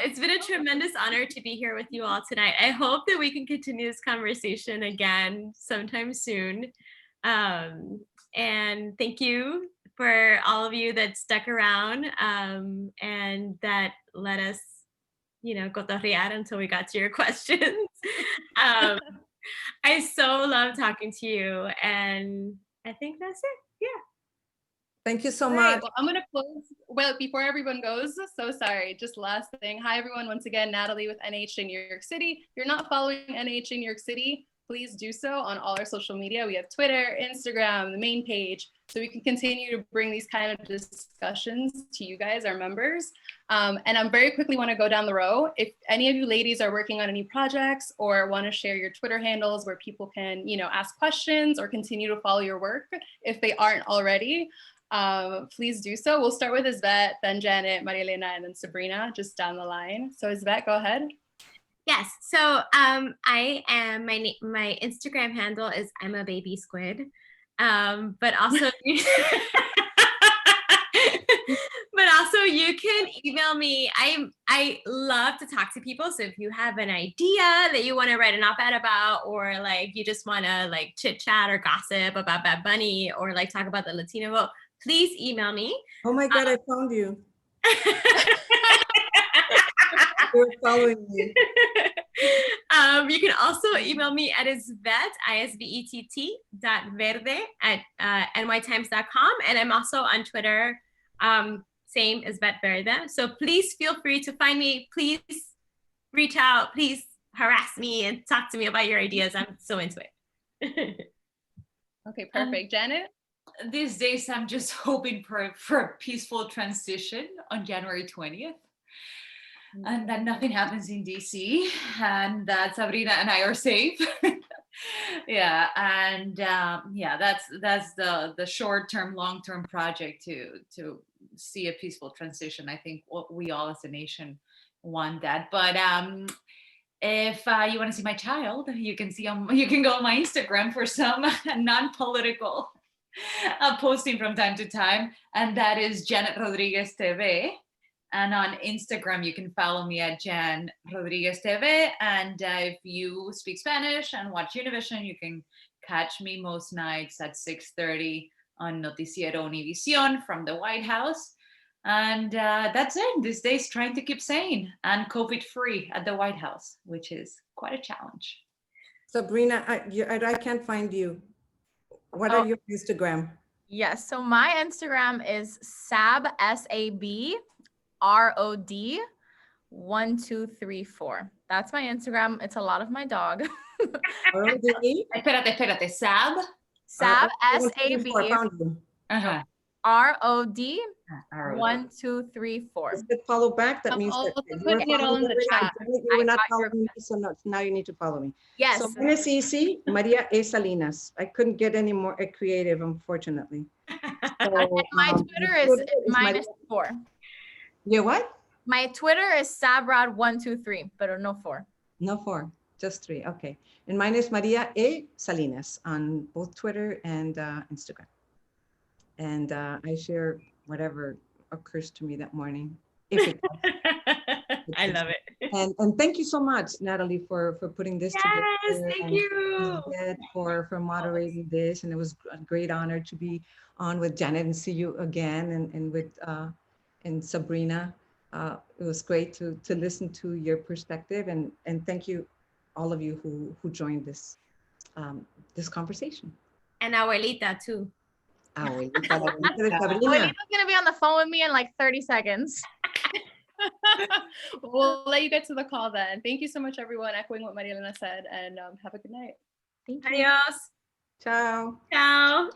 It's been a tremendous honor to be here with you all tonight. I hope that we can continue this conversation again sometime soon. And thank you for all of you that stuck around and that let us, you know, cotorrear until we got to your questions. I so love talking to you, and I think that's it. Yeah. Thank you so Great. much. Well, I'm going to close. Well, before everyone goes, so sorry. Just last thing. Hi, everyone. Once again, Nathalie with NAHJ New York City. If you're not following NAHJ New York City, please do so on all our social media. We have Twitter, Instagram, the main page, so we can continue to bring these kind of discussions to you guys, our members. And I very quickly want to go down the row. If any of you ladies are working on any projects or want to share your Twitter handles where people can, you know, ask questions or continue to follow your work, if they aren't already, please do so. We'll start with Isvett, then Janet, Maria Elena, and then Sabrina, just down the line. So Isvett, go ahead. Yes. So I am, my Instagram handle is I'm a baby squid. But also you can email me. I love to talk to people. So if you have an idea that you want to write an op-ed about, or like you just want to like chit chat or gossip about Bad Bunny, or like talk about the Latino vote, please email me. Oh my God, I found you. You're following me. You can also email me at Isvett, isvett.verde@nytimes.com. And I'm also on Twitter, same Isvett Verde. So please feel free to find me. Please reach out. Please harass me and talk to me about your ideas. I'm so into it. Okay, perfect. Janet? These days, I'm just hoping for a peaceful transition on January 20th. And that nothing happens in DC, and that Sabrina and I are safe. Yeah, and yeah, that's the short-term, long-term project to see a peaceful transition. I think we all as a nation want that. But if you want to see my child, you can go on my Instagram for some non-political posting from time to time, and that is Janet Rodriguez TV. And on Instagram, you can follow me at Jan Rodriguez TV. And if you speak Spanish and watch Univision, you can catch me most nights at 6:30 on Noticiero Univision from the White House. And that's it. These days, trying to keep sane and COVID-free at the White House, which is quite a challenge. Sabrina, I can't find you. What are your Instagram? Yes, so my Instagram is Sab, S-A-B, ROD 1234. That's my Instagram. It's a lot of my dog. Espérate, Sab? Sab, S-A-B, ROD 1234. Is it follow back? That means that putting it all in the chat. You were not following me, so now you need to follow me. Yes. So mine is easy, Maria A. Salinas. I couldn't get any more creative, unfortunately. So, my Twitter is -4. Yeah, what? My Twitter is Sabrad123, but no 4. No 4, just 3. Okay. And mine is Maria A. Salinas on both Twitter and Instagram. And I share whatever occurs to me that morning. if it does. I love it. And thank you so much, Nathalie, for putting this together. Yes, thank and you. Isvett for moderating this. And it was a great honor to be on with Janet and see you again, and with and Sabrina. It was great to listen to your perspective, and thank you, all of you who joined this this conversation. And Abuelita too. Abuelita de Sabrina. Abuelita's gonna be on the phone with me in like 30 seconds. We'll let you get to the call then. Thank you so much, everyone, echoing what Maria Elena said, and have a good night. Thank you. Adios. Ciao. Ciao.